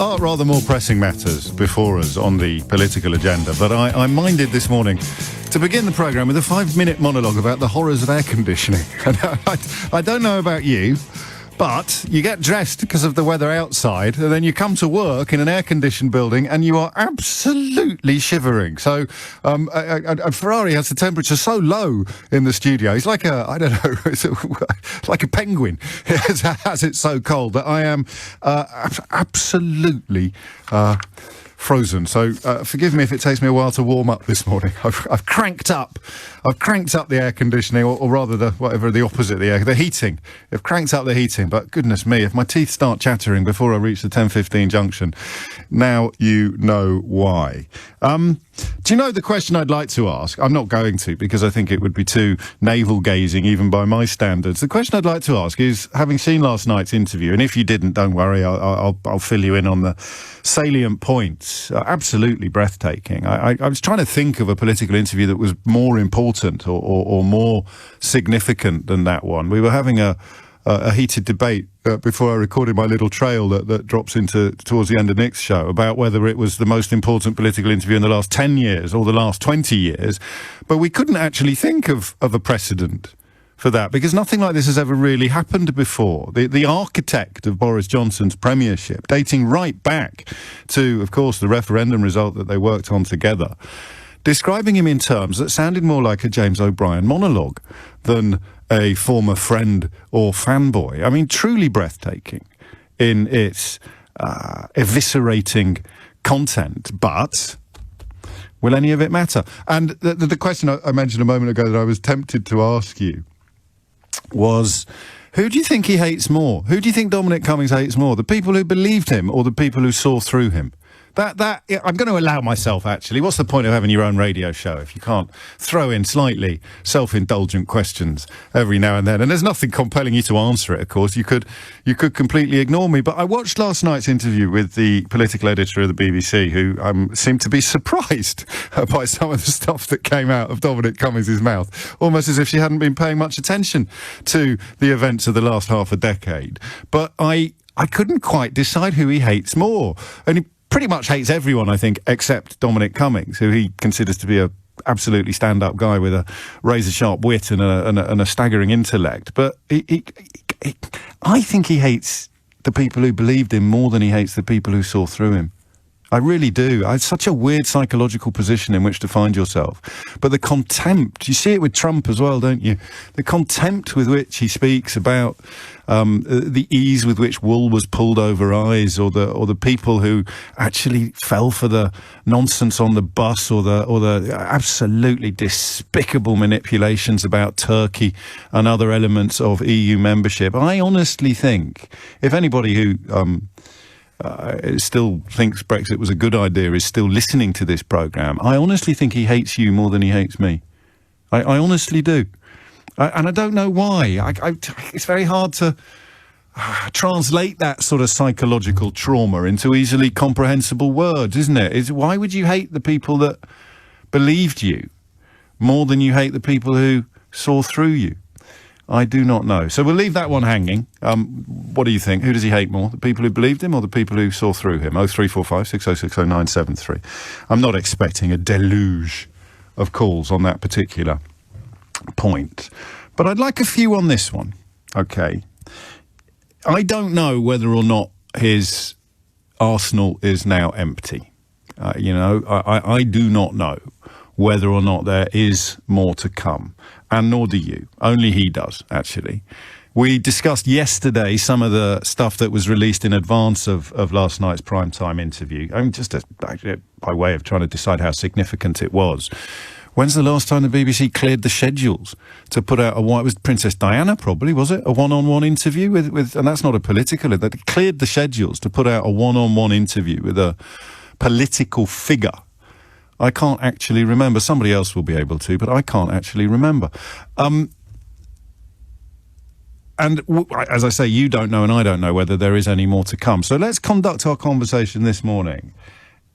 are rather more pressing matters before us on the political agenda, but I'm minded this morning to begin the programme with a 5-minute monologue about the horrors of air conditioning. I don't know about you, but you get dressed because of the weather outside, and then you come to work in an air-conditioned building and you are absolutely shivering. So Ferrari has the temperature so low in the studio. He's like like a penguin. Has it so cold that I am absolutely frozen. So forgive me if it takes me a while to warm up this morning. I've cranked up the air conditioning, or rather the opposite, the heating. I've cranked up the heating, but goodness me, if my teeth start chattering before I reach the 10:15 junction, now you know why. Do you know the question I'd like to ask? I'm not going to, because I think it would be too navel-gazing even by my standards. The question I'd like to ask is, having seen last night's interview, and if you didn't, don't worry, I'll fill you in on the salient points. Absolutely breathtaking. I was trying to think of a political interview that was more important or more significant than that one. We were having a heated debate before I recorded my little trail that drops towards the end of Nick's show about whether it was the most important political interview in the last 10 years or the last 20 years. But we couldn't actually think of a precedent for that, because nothing like this has ever really happened before. The architect of Boris Johnson's premiership, dating right back to, of course, the referendum result that they worked on together, describing him in terms that sounded more like a James O'Brien monologue than a former friend or fanboy. I mean, truly breathtaking in its eviscerating content, but will any of it matter? And the question I mentioned a moment ago that I was tempted to ask you was, who do you think he hates more? Who do you think Dominic Cummings hates more? The people who believed him or the people who saw through him? That I'm going to allow myself, actually. What's the point of having your own radio show if you can't throw in slightly self-indulgent questions every now and then? And there's nothing compelling you to answer it, of course. You could completely ignore me. But I watched last night's interview with the political editor of the BBC, who seemed to be surprised by some of the stuff that came out of Dominic Cummings' mouth, almost as if she hadn't been paying much attention to the events of the last half a decade. But I couldn't quite decide who he hates more. And he pretty much hates everyone, I think, except Dominic Cummings, who he considers to be a absolutely stand-up guy with a razor-sharp wit and a staggering intellect. But I think he hates the people who believed him more than he hates the people who saw through him. I really do. It's such a weird psychological position in which to find yourself. But the contempt, you see it with Trump as well, don't you? The contempt with which he speaks about the ease with which wool was pulled over eyes, or the people who actually fell for the nonsense on the bus, or the absolutely despicable manipulations about Turkey and other elements of EU membership. I honestly think if anybody who still thinks Brexit was a good idea is still listening to this programme, I honestly think he hates you more than he hates me. I honestly do. And I don't know why. It's very hard to translate that sort of psychological trauma into easily comprehensible words, isn't it? Why would you hate the people that believed you more than you hate the people who saw through you? I do not know. So we'll leave that one hanging. What do you think? Who does he hate more? The people who believed him or the people who saw through him? 0345 606 0973. I'm not expecting a deluge of calls on that particular point, but I'd like a few on this one. Okay. I don't know whether or not his arsenal is now empty. I do not know whether or not there is more to come, and nor do you. Only he does, actually. We discussed yesterday some of the stuff that was released in advance of last night's primetime interview. I mean, just by way of trying to decide how significant it was. When's the last time the BBC cleared the schedules to put out it was Princess Diana, probably, was it? A one-on-one interview with and that's not a political, that cleared the schedules to put out a one-on-one interview with a political figure. I can't actually remember. Somebody else will be able to, but I can't actually remember. As I say, you don't know and I don't know whether there is any more to come. So let's conduct our conversation this morning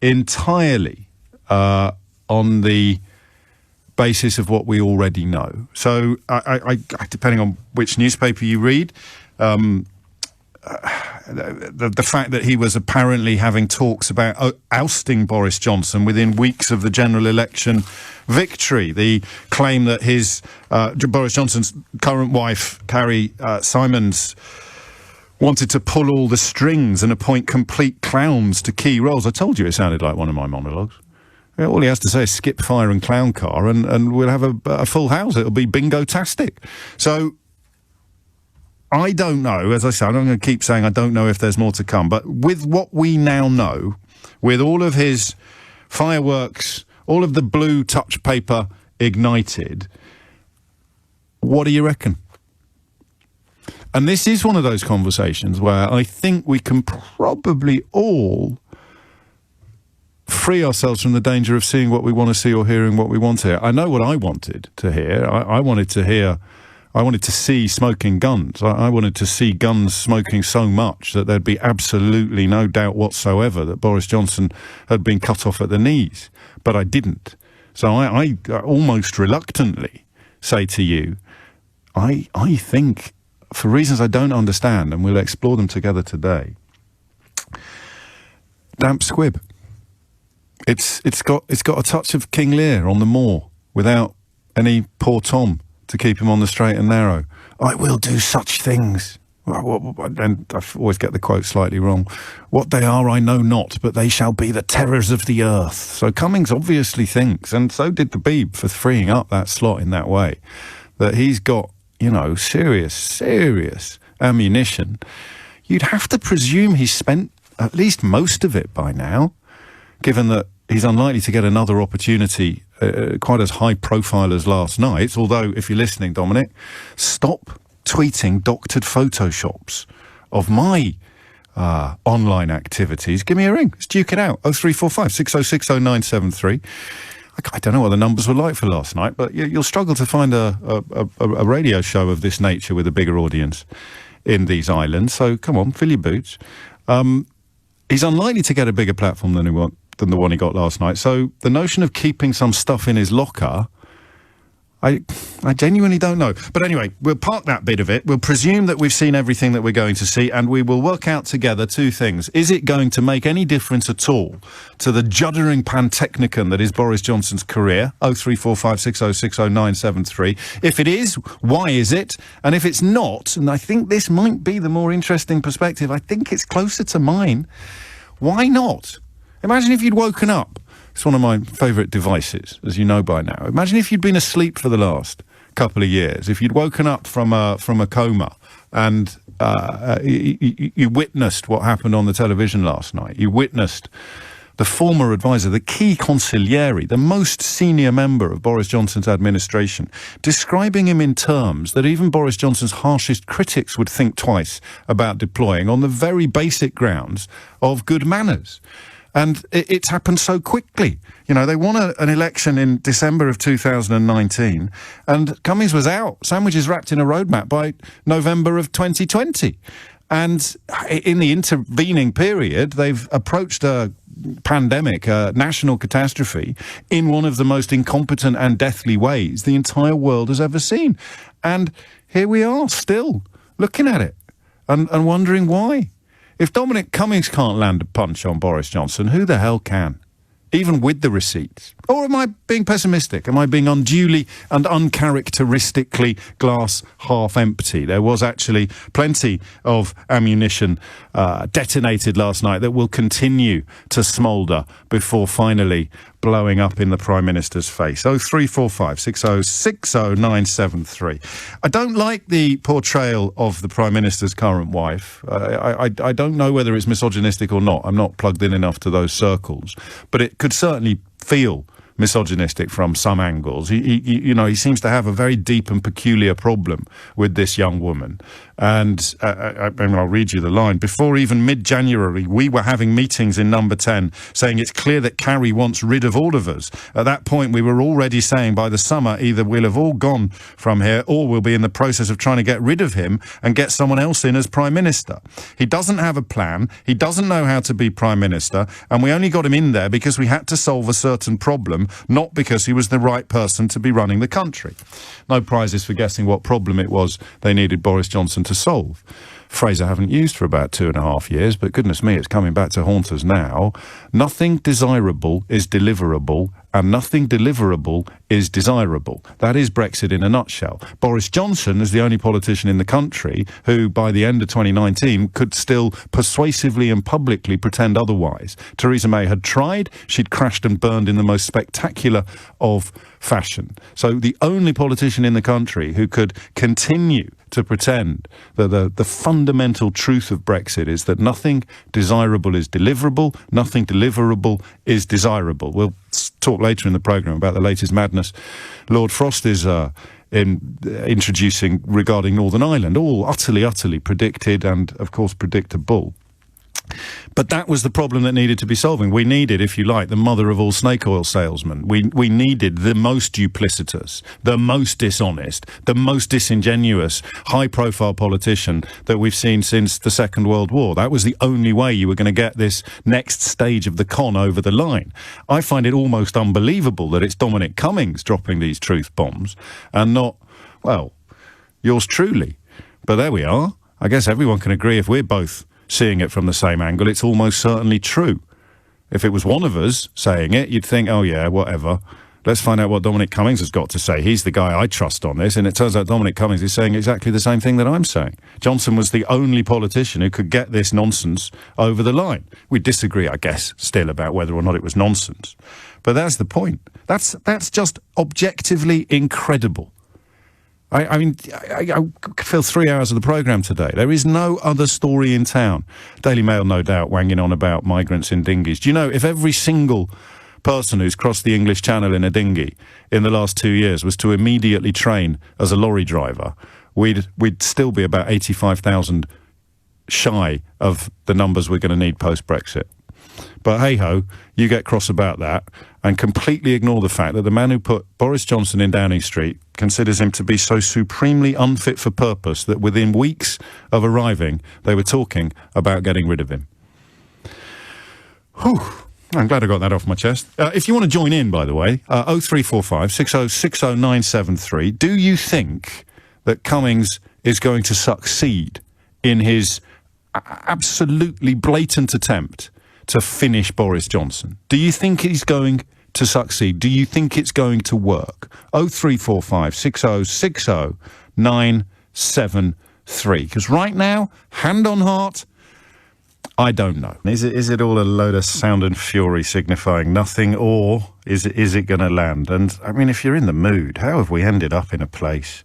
entirely on the basis of what we already know. So I depending on which newspaper you read, the fact that he was apparently having talks about ousting Boris Johnson within weeks of the general election victory. The claim that his Boris Johnson's current wife, Carrie Simons, wanted to pull all the strings and appoint complete clowns to key roles. I told you it sounded like one of my monologues. All he has to say is skip fire and clown car, and we'll have a full house. It'll be bingo-tastic. So I don't know. As I said, I'm going to keep saying I don't know if there's more to come. But with what we now know, with all of his fireworks, all of the blue touch paper ignited, what do you reckon? And this is one of those conversations where I think we can probably all free ourselves from the danger of seeing what we want to see or hearing what we want to hear. I know what I wanted to hear. I wanted to see smoking guns. I wanted to see guns smoking so much that there'd be absolutely no doubt whatsoever that Boris Johnson had been cut off at the knees. But I didn't. So I almost reluctantly say to you, I think, for reasons I don't understand, and we'll explore them together today, damp squib. It's got a touch of King Lear on the moor without any poor Tom to keep him on the straight and narrow. I will do such things. And I always get the quote slightly wrong. What they are I know not, but they shall be the terrors of the earth. So Cummings obviously thinks, and so did the Beeb for freeing up that slot in that way, that he's got, serious ammunition. You'd have to presume he's spent at least most of it by now, given that he's unlikely to get another opportunity quite as high profile as last night. Although, if you're listening, Dominic, stop tweeting doctored photoshops of my online activities. Give me a ring. Let's duke it out. 0345 6060 973. I don't know what the numbers were like for last night, but you'll struggle to find a radio show of this nature with a bigger audience in these islands. So come on, fill your boots. He's unlikely to get a bigger platform than the one he got last night. So the notion of keeping some stuff in his locker, I genuinely don't know. But anyway, we'll park that bit of it. We'll presume that we've seen everything that we're going to see, and we will work out together two things. Is it going to make any difference at all to the juddering pantechnicon that is Boris Johnson's career? 0345 6060 973. If it is, why is it? And if it's not, and I think this might be the more interesting perspective, I think it's closer to mine, why not? Imagine if you'd woken up. It's one of my favourite devices, as you know by now. Imagine if you'd been asleep for the last couple of years, if you'd woken up from a coma and you witnessed what happened on the television last night. You witnessed the former advisor, the key consigliere, the most senior member of Boris Johnson's administration, describing him in terms that even Boris Johnson's harshest critics would think twice about deploying on the very basic grounds of good manners. And it's happened so quickly. They won an election in December of 2019, and Cummings was out, sandwiches wrapped in a roadmap, by November of 2020. And in the intervening period, they've approached a pandemic, a national catastrophe, in one of the most incompetent and deathly ways the entire world has ever seen. And here we are, still looking at it and wondering why. If Dominic Cummings can't land a punch on Boris Johnson, who the hell can? Even with the receipts. Or am I being pessimistic? Am I being unduly and uncharacteristically glass half empty? There was actually plenty of ammunition detonated last night that will continue to smoulder before finally blowing up in the Prime Minister's face. 0345 6060 973. I don't like the portrayal of the Prime Minister's current wife. I don't know whether it's misogynistic or not. I'm not plugged in enough to those circles. But it could certainly feel misogynistic from some angles. He seems to have a very deep and peculiar problem with this young woman. And I'll read you the line. Before even mid-January, we were having meetings in number 10 saying it's clear that Carrie wants rid of all of us. At that point, we were already saying by the summer, either we'll have all gone from here or we'll be in the process of trying to get rid of him and get someone else in as Prime Minister. He doesn't have a plan. He doesn't know how to be Prime Minister. And we only got him in there because we had to solve a certain problem, not because he was the right person to be running the country. No prizes for guessing what problem it was they needed Boris Johnson to solve. phrase I haven't used for about 2.5 years, but goodness me, it's coming back to haunt us now. Nothing desirable is deliverable, and nothing deliverable is desirable. That is Brexit in a nutshell. Boris Johnson is the only politician in the country who, by the end of 2019, could still persuasively and publicly pretend otherwise. Theresa May had tried. She'd crashed and burned in the most spectacular of fashion. So the only politician in the country who could continue to pretend that the fundamental truth of Brexit is that nothing desirable is deliverable, nothing deliverable is desirable. We'll talk later in the programme about the latest madness Lord Frost is introducing regarding Northern Ireland, all utterly predicted and, of course, predictable. But that was the problem that needed to be solving. We needed, if you like, the mother of all snake oil salesmen. We needed the most duplicitous, the most dishonest, the most disingenuous, high-profile politician that we've seen since the Second World War. That was the only way you were going to get this next stage of the con over the line. I find it almost unbelievable that it's Dominic Cummings dropping these truth bombs and not, well, yours truly. But there we are. I guess everyone can agree if we're both seeing it from the same angle, it's almost certainly true. If it was one of us saying it, you'd think, oh yeah, whatever. Let's find out what Dominic Cummings has got to say. He's the guy I trust on this, and it turns out Dominic Cummings is saying exactly the same thing that I'm saying. Johnson was the only politician who could get this nonsense over the line. We disagree, I guess, still about whether or not it was nonsense. But that's the point. That's just objectively incredible. I mean, I could fill 3 hours of the programme today. There is no other story in town. Daily Mail, no doubt, wanging on about migrants in dinghies. Do you know, if every single person who's crossed the English Channel in a dinghy in the last 2 years was to immediately train as a lorry driver, we'd still be about 85,000 shy of the numbers we're going to need post-Brexit. But hey-ho, you get cross about that and completely ignore the fact that the man who put Boris Johnson in Downing Street considers him to be so supremely unfit for purpose that within weeks of arriving, they were talking about getting rid of him. Whew. I'm glad I got that off my chest. If you want to join in, by the way, 0345 6060 973, do you think that Cummings is going to succeed in his absolutely blatant attempt to finish Boris Johnson? Do you think he's going to succeed? Do you think it's going to work? 0345 6060 973. Because right now, hand on heart, I don't know. Is it all a load of sound and fury signifying nothing, or is it going to land? And I mean, if you're in the mood, how have we ended up in a place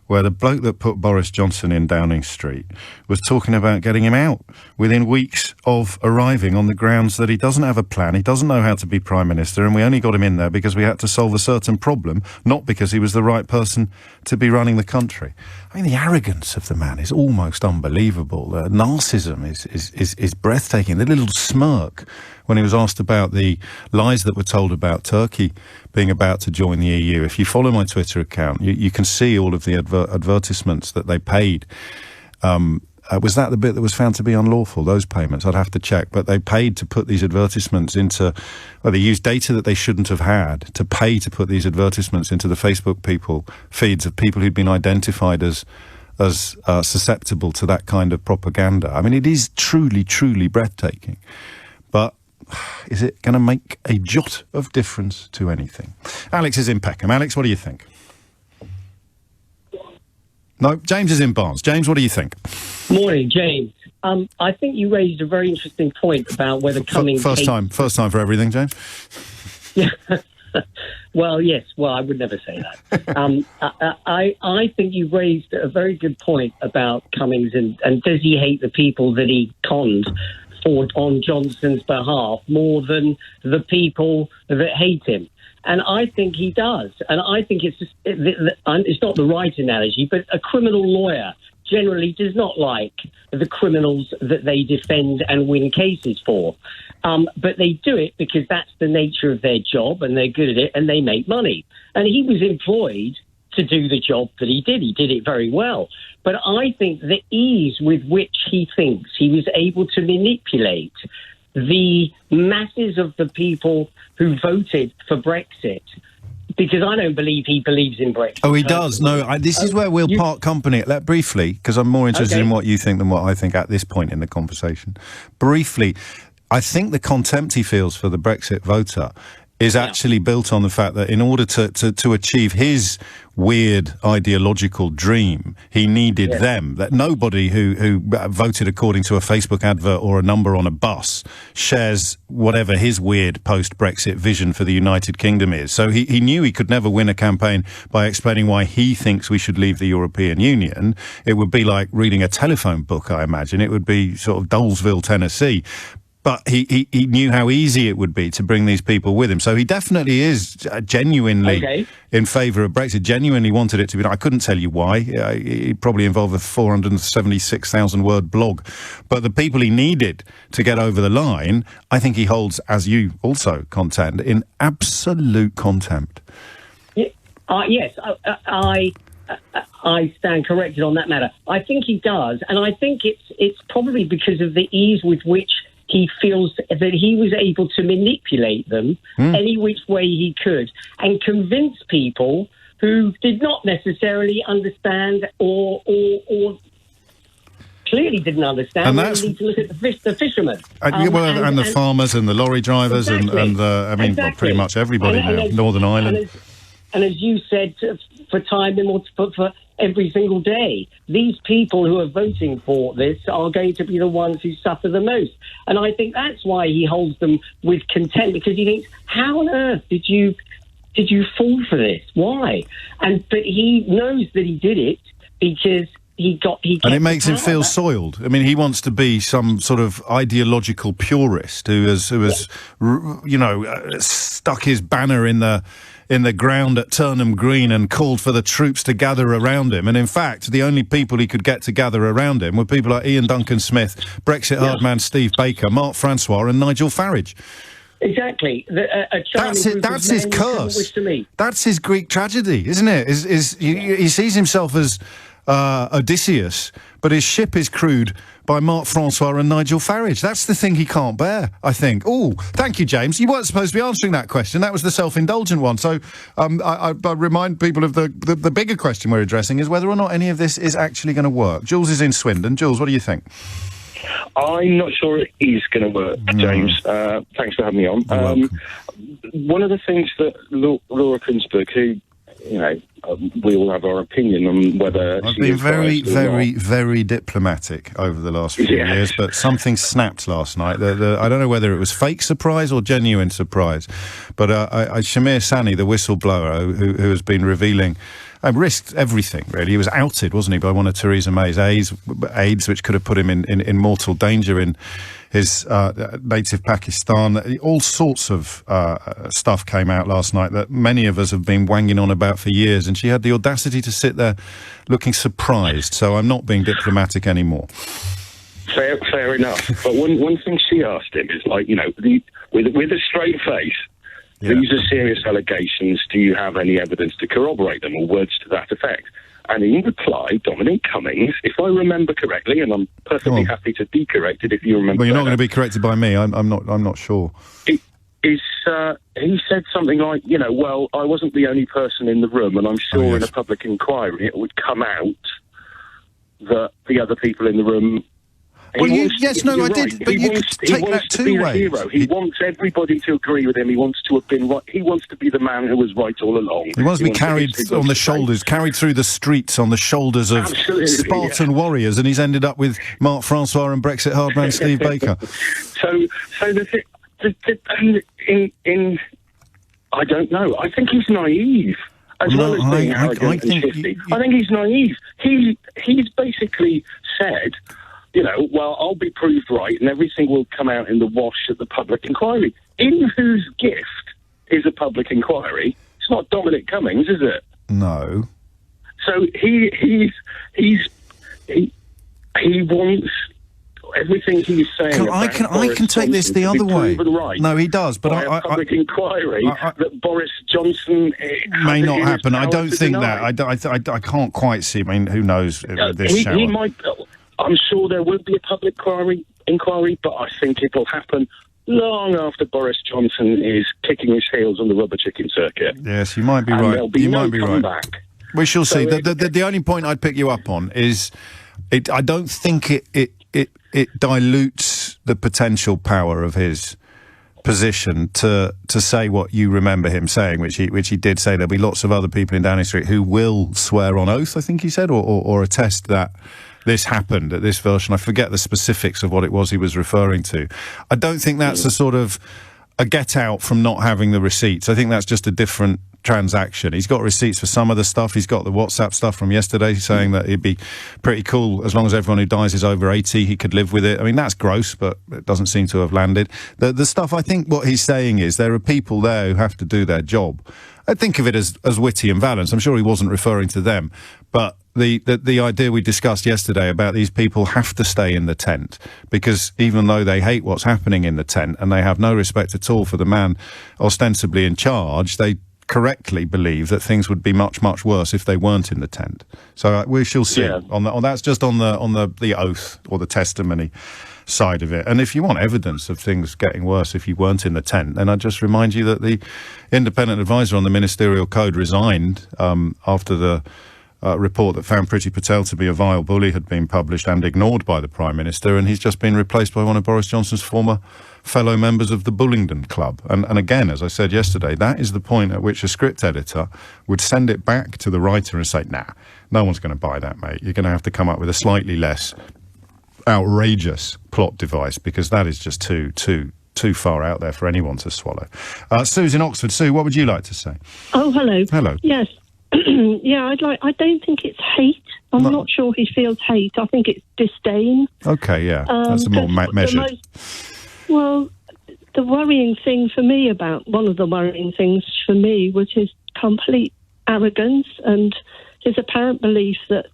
where the bloke that put Boris Johnson in Downing Street was talking about getting him out within weeks of arriving on the grounds that he doesn't have a plan, he doesn't know how to be Prime Minister, and we only got him in there because we had to solve a certain problem, not because he was the right person to be running the country. I mean, the arrogance of the man is almost unbelievable. Narcissism is breathtaking. The little smirk when he was asked about the lies that were told about Turkey being about to join the EU. If you follow my Twitter account, you can see all of the advertisements that they paid. Was that the bit that was found to be unlawful, those payments? I'd have to check. But they paid to put these advertisements into... Well, they used data that they shouldn't have had to pay to put these advertisements into the Facebook feeds of people who'd been identified as susceptible to that kind of propaganda. I mean, it is truly breathtaking. But is it going to make a jot of difference to anything? Alex is in Peckham. Alex, what do you think? No, James is in Barnes. James, what do you think? Morning, James. I think you raised a very interesting point about whether Cummings... First time for everything, James? Yeah. Well, yes. Well, I would never say that. I think you raised a very good point about Cummings and does he hate the people that he conned on Johnson's behalf more than the people that hate him? And I think he does. And I think it's not the right analogy, but a criminal lawyer generally does not like the criminals that they defend and win cases for. But they do it because that's the nature of their job and they're good at it and they make money. And he was employed to do the job that he did. He did it very well. But I think the ease with which he thinks he was able to manipulate the masses of the people who voted for Brexit because I don't believe he believes in Brexit. Oh, he does. No, this is where we'll part company. Briefly, because I'm more interested in what you think than what I think at this point in the conversation. Briefly, I think the contempt he feels for the Brexit voter is actually built on the fact that in order to achieve his weird ideological dream, he needed them. That nobody who voted according to a Facebook advert or a number on a bus shares whatever his weird post-Brexit vision for the United Kingdom is. So he knew he could never win a campaign by explaining why he thinks we should leave the European Union. It would be like reading a telephone book, I imagine. It would be sort of Dolesville, Tennessee. But he knew how easy it would be to bring these people with him. So he definitely is genuinely in favour of Brexit, genuinely wanted it to be. I couldn't tell you why. It probably involved a 476,000-word blog. But the people he needed to get over the line, I think he holds, as you also contend, in absolute contempt. Yes, I stand corrected on that matter. I think he does, and I think it's probably because of the ease with which he feels that he was able to manipulate them any which way he could and convince people who did not necessarily understand or clearly didn't understand. And that's, need to look at the fishermen. And the farmers and the lorry drivers and pretty much everybody now, Northern Ireland. And as you said, for time for every single day, these people who are voting for this are going to be the ones who suffer the most. And I think that's why he holds them with contempt, because he thinks, how on earth did you fall for this? Why? But he knows that he did it because and it makes him feel soiled. I mean, he wants to be some sort of ideological purist who has stuck his banner in the ground at Turnham Green and called for the troops to gather around him. And in fact, the only people he could get to gather around him were people like Ian Duncan Smith, Brexit hardman Steve Baker, Mark Francois and Nigel Farage. Exactly. That's his curse. That's his Greek tragedy, isn't it? He sees himself as Odysseus, but his ship is crewed by Mark Francois and Nigel Farage. That's the thing he can't bear, I think. Oh, thank you, James. You weren't supposed to be answering that question. That was the self-indulgent one. So I remind people of the bigger question we're addressing is whether or not any of this is actually going to work. Jules is in Swindon. Jules, what do you think? I'm not sure it is going to work, James. Thanks for having me on. One of the things that Laura Kuenssberg, who, we all have our opinion on whether I've been very, very, very diplomatic over the last few years, but something snapped last night. I don't know whether it was fake surprise or genuine surprise, but Shamir Sani, the whistleblower, who has been revealing, risked everything, really. He was outed, wasn't he, by one of Theresa May's aides, which could have put him in mortal danger in his native Pakistan. All sorts of stuff came out last night that many of us have been wanging on about for years, and she had the audacity to sit there looking surprised. So I'm not being diplomatic anymore. Fair enough. But one thing she asked him is, with a straight face, these are serious allegations. Do you have any evidence to corroborate them, or words to that effect? And in reply, Dominic Cummings, if I remember correctly, and I'm perfectly happy to be corrected if you remember. Well, you're not going to be corrected by me. I'm not sure. He said something like, well, I wasn't the only person in the room, and I'm sure in a public inquiry it would come out that the other people in the room. Well, I did, but you could take that two ways. He wants everybody to agree with him. He wants to have been right. He wants to be the man who was right all along. He wants to be carried on the shoulders, carried through the streets on the shoulders of Spartan warriors, and he's ended up with Mark Francois and Brexit hardman Steve Baker. So I don't know. I think he's naive. As well as being arrogant and shifty. I think he's naive. He's basically said, well, I'll be proved right and everything will come out in the wash at the public inquiry. In whose gift is a public inquiry? It's not Dominic Cummings, is it? No. So he wants everything he's saying. I can take this the other way. Right. No, he does, but public inquiry that Boris Johnson may not happen. I don't think that. I can't quite see. I mean, who knows? He might. I'm sure there will be a public inquiry, but I think it will happen long after Boris Johnson is kicking his heels on the rubber chicken circuit. Yes, you might be and right. There'll be you no might be right. comeback. We shall see. So The only point I'd pick you up on is, I don't think it dilutes the potential power of his position to say what you remember him saying, which he did say. There'll be lots of other people in Downing Street who will swear on oath, I think he said, or attest that this happened at this version. I forget the specifics of what it was he was referring to. I don't think that's a sort of a get out from not having the receipts. I think that's just a different transaction. He's got receipts for some of the stuff. He's got the WhatsApp stuff from yesterday saying that it'd be pretty cool as long as everyone who dies is over 80, he could live with it. I mean, that's gross, but it doesn't seem to have landed. The stuff, I think what he's saying is there are people there who have to do their job. I think of it as witty and balanced. I'm sure he wasn't referring to them, but the idea we discussed yesterday about these people have to stay in the tent because even though they hate what's happening in the tent and they have no respect at all for the man ostensibly in charge, they correctly believe that things would be much, much worse if they weren't in the tent. So we shall see. Yeah. That's just on the oath or the testimony side of it. And if you want evidence of things getting worse if you weren't in the tent, then I just remind you that the independent advisor on the ministerial code resigned after the report that found Priti Patel to be a vile bully had been published and ignored by the Prime Minister, and he's just been replaced by one of Boris Johnson's former fellow members of the Bullingdon Club. And again, as I said yesterday, that is the point at which a script editor would send it back to the writer and say, nah, no one's going to buy that, mate. You're going to have to come up with a slightly less outrageous plot device because that is just too far out there for anyone to swallow. Sue's in Oxford. Sue, what would you like to say? Oh, hello. Hello. Yes. Yeah, I don't think it's hate. I'm not sure he feels hate. I think it's disdain. Okay, yeah. That's a more measured. Well, the worrying thing for me one of the worrying things for me was his complete arrogance and his apparent belief that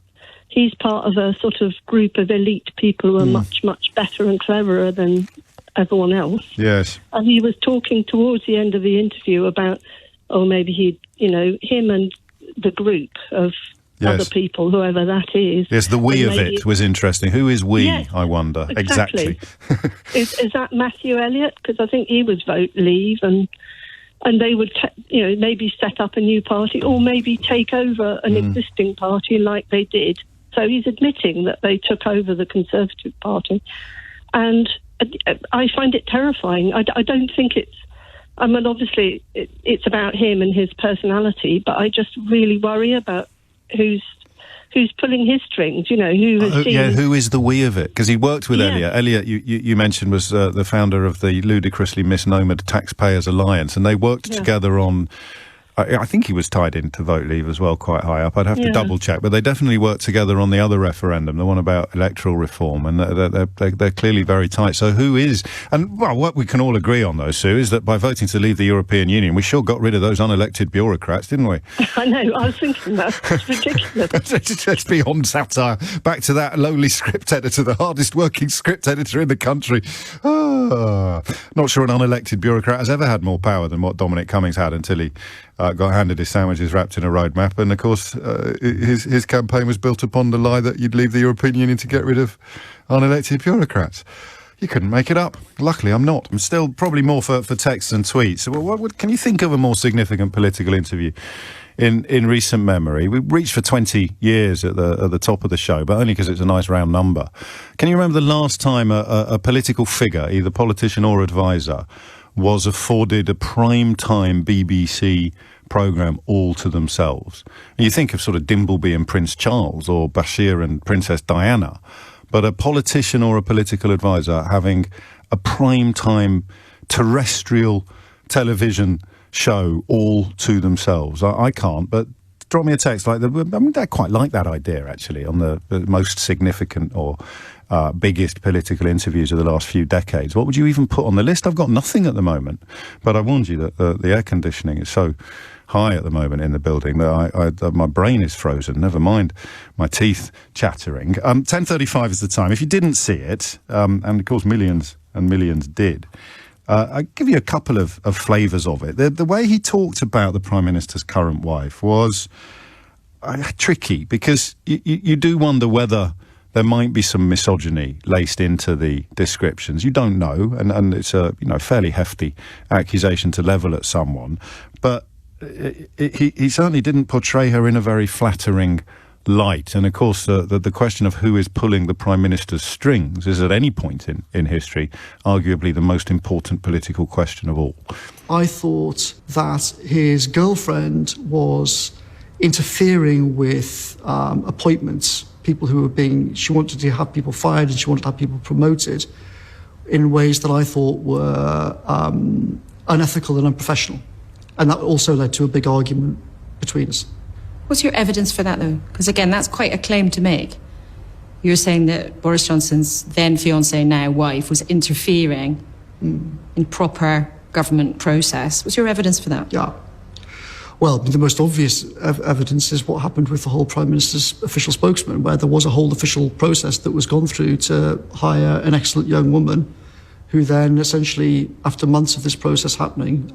he's part of a sort of group of elite people who are much, much better and cleverer than everyone else. Yes. And he was talking towards the end of the interview about, maybe him and the group of other people, whoever that is. Yes, the we of it was interesting. Who is we, yes, I wonder? Exactly. is that Matthew Elliott? Because I think he was vote leave and they would, maybe set up a new party or maybe take over an existing party like they did. So he's admitting that they took over the Conservative Party. And I find it terrifying. I don't think obviously it's about him and his personality, but I just really worry about who's pulling his strings, who has seen... Yeah, who is the we of it? Because he worked with Elliott. Elliott, you mentioned, was the founder of the ludicrously misnomered Taxpayers Alliance, and they worked together on... I think he was tied into vote leave as well, quite high up. I'd have to double check, but they definitely worked together on the other referendum, the one about electoral reform, and they're clearly very tight. So who is? And well, what we can all agree on, though, Sue, is that by voting to leave the European Union, we sure got rid of those unelected bureaucrats, didn't we? I know. I was thinking that. It's ridiculous. Let's be on satire. Back to that lowly script editor, the hardest working script editor in the country. Not sure an unelected bureaucrat has ever had more power than what Dominic Cummings had until he got handed his sandwiches wrapped in a roadmap, and of course his campaign was built upon the lie that you'd leave the European Union to get rid of unelected bureaucrats. You couldn't make it up. Luckily, I'm not. I'm still probably more for texts and tweets. So can you think of a more significant political interview in recent memory? We reached for 20 years at the top of the show, but only because it's a nice round number. Can you remember the last time a political figure, either politician or advisor, was afforded a prime-time BBC programme all to themselves? And you think of sort of Dimbleby and Prince Charles or Bashir and Princess Diana, but a politician or a political advisor having a prime-time terrestrial television show all to themselves. I can't, but drop me a text. I quite like that idea, actually, on the most significant or biggest political interviews of the last few decades. What would you even put on the list? I've got nothing at the moment, but I warned you that the air conditioning is so high at the moment in the building that my brain is frozen, never mind my teeth chattering. 10:35 is the time. If you didn't see it, and of course millions and millions did, I'll give you a couple of flavours of it. The way he talked about the Prime Minister's current wife was tricky, because you do wonder whether there might be some misogyny laced into the descriptions. You don't know, and it's a fairly hefty accusation to level at someone. But he certainly didn't portray her in a very flattering light. And of course, the question of who is pulling the Prime Minister's strings is at any point in history arguably the most important political question of all. I thought that his girlfriend was interfering with appointments, people who were she wanted to have people fired and she wanted to have people promoted in ways that I thought were unethical and unprofessional. And that also led to a big argument between us. What's your evidence for that, though? Because, again, that's quite a claim to make. You're saying that Boris Johnson's then fiancée, now wife, was interfering in proper government process. What's your evidence for that? Yeah. Well, the most obvious evidence is what happened with the whole Prime Minister's official spokesman, where there was a whole official process that was gone through to hire an excellent young woman who then essentially, after months of this process happening,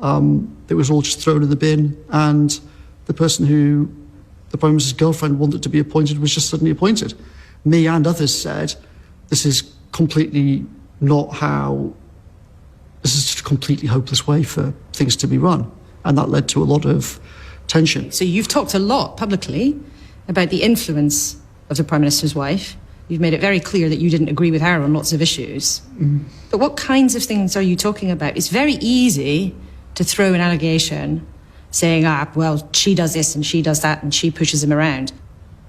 it was all just thrown in the bin, and the person who the Prime Minister's girlfriend wanted to be appointed was just suddenly appointed. Me and others said, this is completely not how, this is just a completely hopeless way for things to be run. And that led to a lot of tension. So you've talked a lot publicly about the influence of the Prime Minister's wife. You've made it very clear that you didn't agree with her on lots of issues. But what kinds of things are you talking about? It's very easy to throw an allegation saying, well, she does this and she does that and she pushes him around.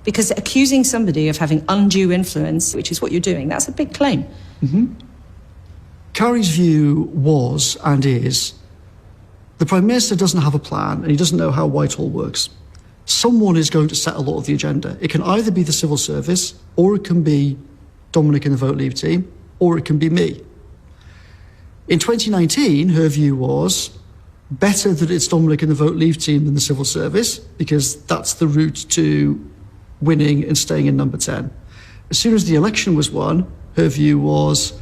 Because accusing somebody of having undue influence, which is what you're doing, that's a big claim. C.R.E.E.'s view was and is, the Prime Minister doesn't have a plan and he doesn't know how Whitehall works. Someone is going to set a lot of the agenda. It can either be the civil service, or it can be Dominic and the Vote Leave team, or it can be me. In 2019, her view was better that it's Dominic and the Vote Leave team than the civil service, because that's the route to winning and staying in number 10. As soon as the election was won, her view was,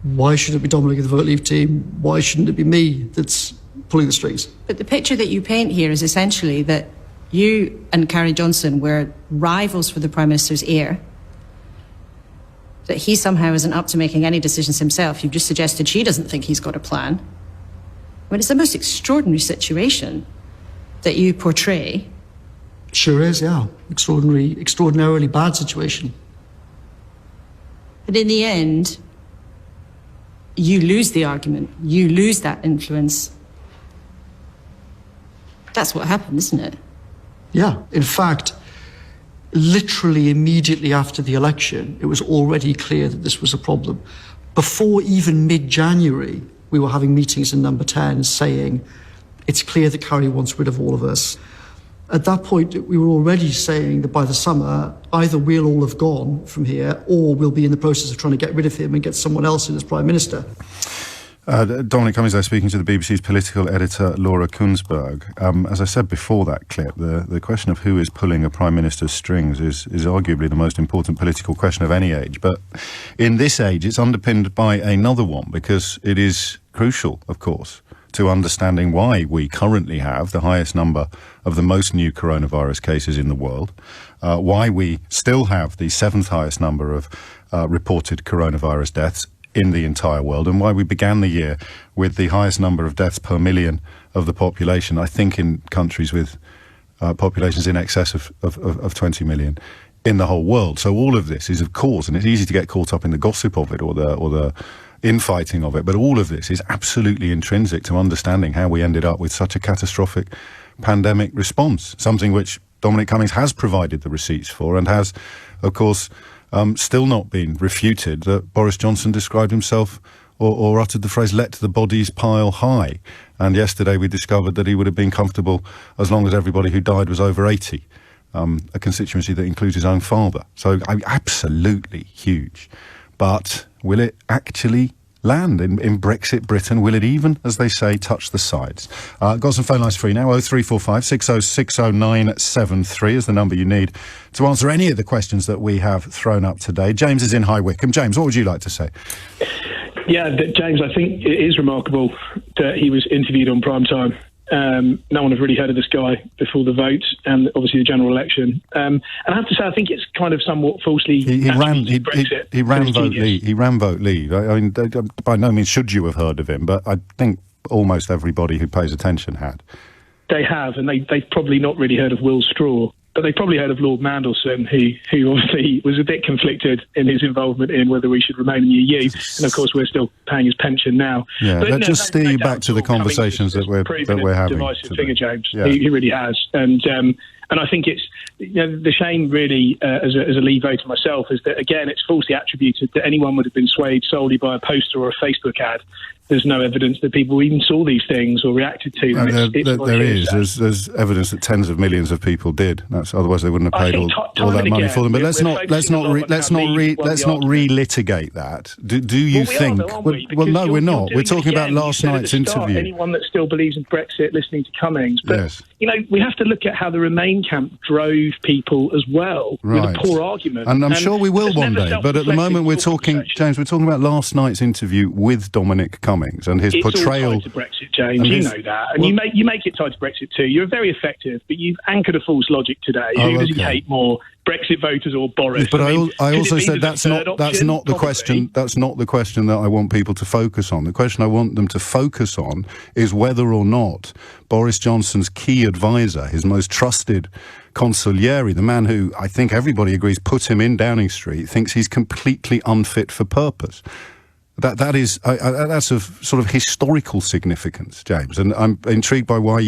why should it be Dominic and the Vote Leave team? Why shouldn't it be me that's pulling the strings? But the picture that you paint here is essentially that you and Carrie Johnson were rivals for the Prime Minister's heir, that he somehow isn't up to making any decisions himself. You've just suggested she doesn't think he's got a plan. I mean, it's the most extraordinary situation that you portray. Sure is, yeah. Extraordinarily bad situation. But in the end, you lose the argument. You lose that influence. That's what happened, isn't it? Yeah. In fact, literally immediately after the election, it was already clear that this was a problem. Before even mid-January, we were having meetings in number 10 saying, it's clear that Carrie wants rid of all of us. At that point, we were already saying that by the summer, either we'll all have gone from here, or we'll be in the process of trying to get rid of him and get someone else in as Prime Minister. Dominic Cummings there, speaking to the BBC's political editor Laura Kuenssberg. As I said before that clip, the question of who is pulling a Prime Minister's strings is arguably the most important political question of any age. But in this age, it's underpinned by another one, because it is crucial, of course, to understanding why we currently have the highest number of the most new coronavirus cases in the world, why we still have the 7th highest number of reported coronavirus deaths in the entire world, and why we began the year with the highest number of deaths per million of the population, I think in countries with populations in excess of 20 million in the whole world. So all of this is, of course, and it's easy to get caught up in the gossip of it or the infighting of it, but all of this is absolutely intrinsic to understanding how we ended up with such a catastrophic pandemic response, something which Dominic Cummings has provided the receipts for and has, of course, still not been refuted, that Boris Johnson described himself or uttered the phrase, let the bodies pile high. And yesterday we discovered that he would have been comfortable as long as everybody who died was over 80, a constituency that includes his own father. So absolutely huge. But will it actually land in Brexit Britain? Will it even, as they say, touch the sides? Got some phone lines free now. 0345 6060973 is the number you need to answer any of the questions that we have thrown up today. James is in High Wycombe. James, what would you like to say? Yeah, James, I think it is remarkable that he was interviewed on prime time No one had really heard of this guy before the vote and obviously the general election. And I have to say, I think it's kind of somewhat falsely. He ran vote leave. I mean, by no means should you have heard of him, but I think almost everybody who pays attention had. They have, and they've probably not really heard of Will Straw. But they probably heard of Lord Mandelson, who obviously was a bit conflicted in his involvement in whether we should remain in the EU. And of course, we're still paying his pension now. Yeah, let's just steer you back to the conversations that we're having. Divisive figure, James. Yeah. He really has, and I think it's the shame really as a Leave voter myself is that again it's falsely attributed that anyone would have been swayed solely by a poster or a Facebook ad. There's no evidence that people even saw these things or reacted to them. There's evidence that tens of millions of people did. Otherwise they wouldn't have paid all that money for them. But let's not relitigate that. Do you think? No, we're not. We're talking about last night's interview. Anyone that still believes in Brexit, listening to Cummings, but we have to look at how the Remain camp drove people as well with a poor argument. And I'm sure we will one day. But at the moment, James, we're talking about last night's interview with Dominic Cummings and his portrayal. It's all tied to Brexit, James. You know that, and you make it tied to Brexit too. You're very effective, but you've anchored a false logic today. Who does he hate more, Brexit voters or Boris? But I also said that's not the question. That's not the question that I want people to focus on. The question I want them to focus on is whether or not Boris Johnson's key advisor, his most trusted consigliere, the man who I think everybody agrees put him in Downing Street, thinks he's completely unfit for purpose. That's of sort of historical significance, James, and I'm intrigued by why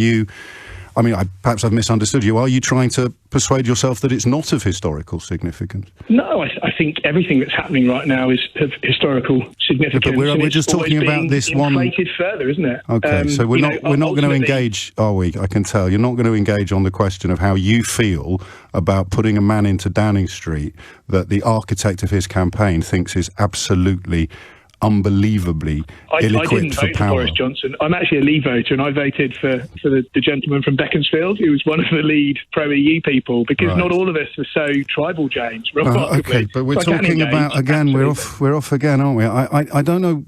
perhaps I've misunderstood you. Are you trying to persuade yourself that it's not of historical significance? No, I think everything that's happening right now is of historical significance. But we're just talking about this one. Inflated further, isn't it? Okay, so we're not going to engage, are we? I can tell you're not going to engage on the question of how you feel about putting a man into Downing Street that the architect of his campaign thinks is absolutely unbelievably ill-equipped for power. Boris Johnson. I'm actually a Leave voter, and I voted for the gentleman from Beaconsfield, who was one of the lead pro-EU people, because not all of us are so tribal, James. Okay, but we're talking about, again, we're off again, aren't we? I don't know,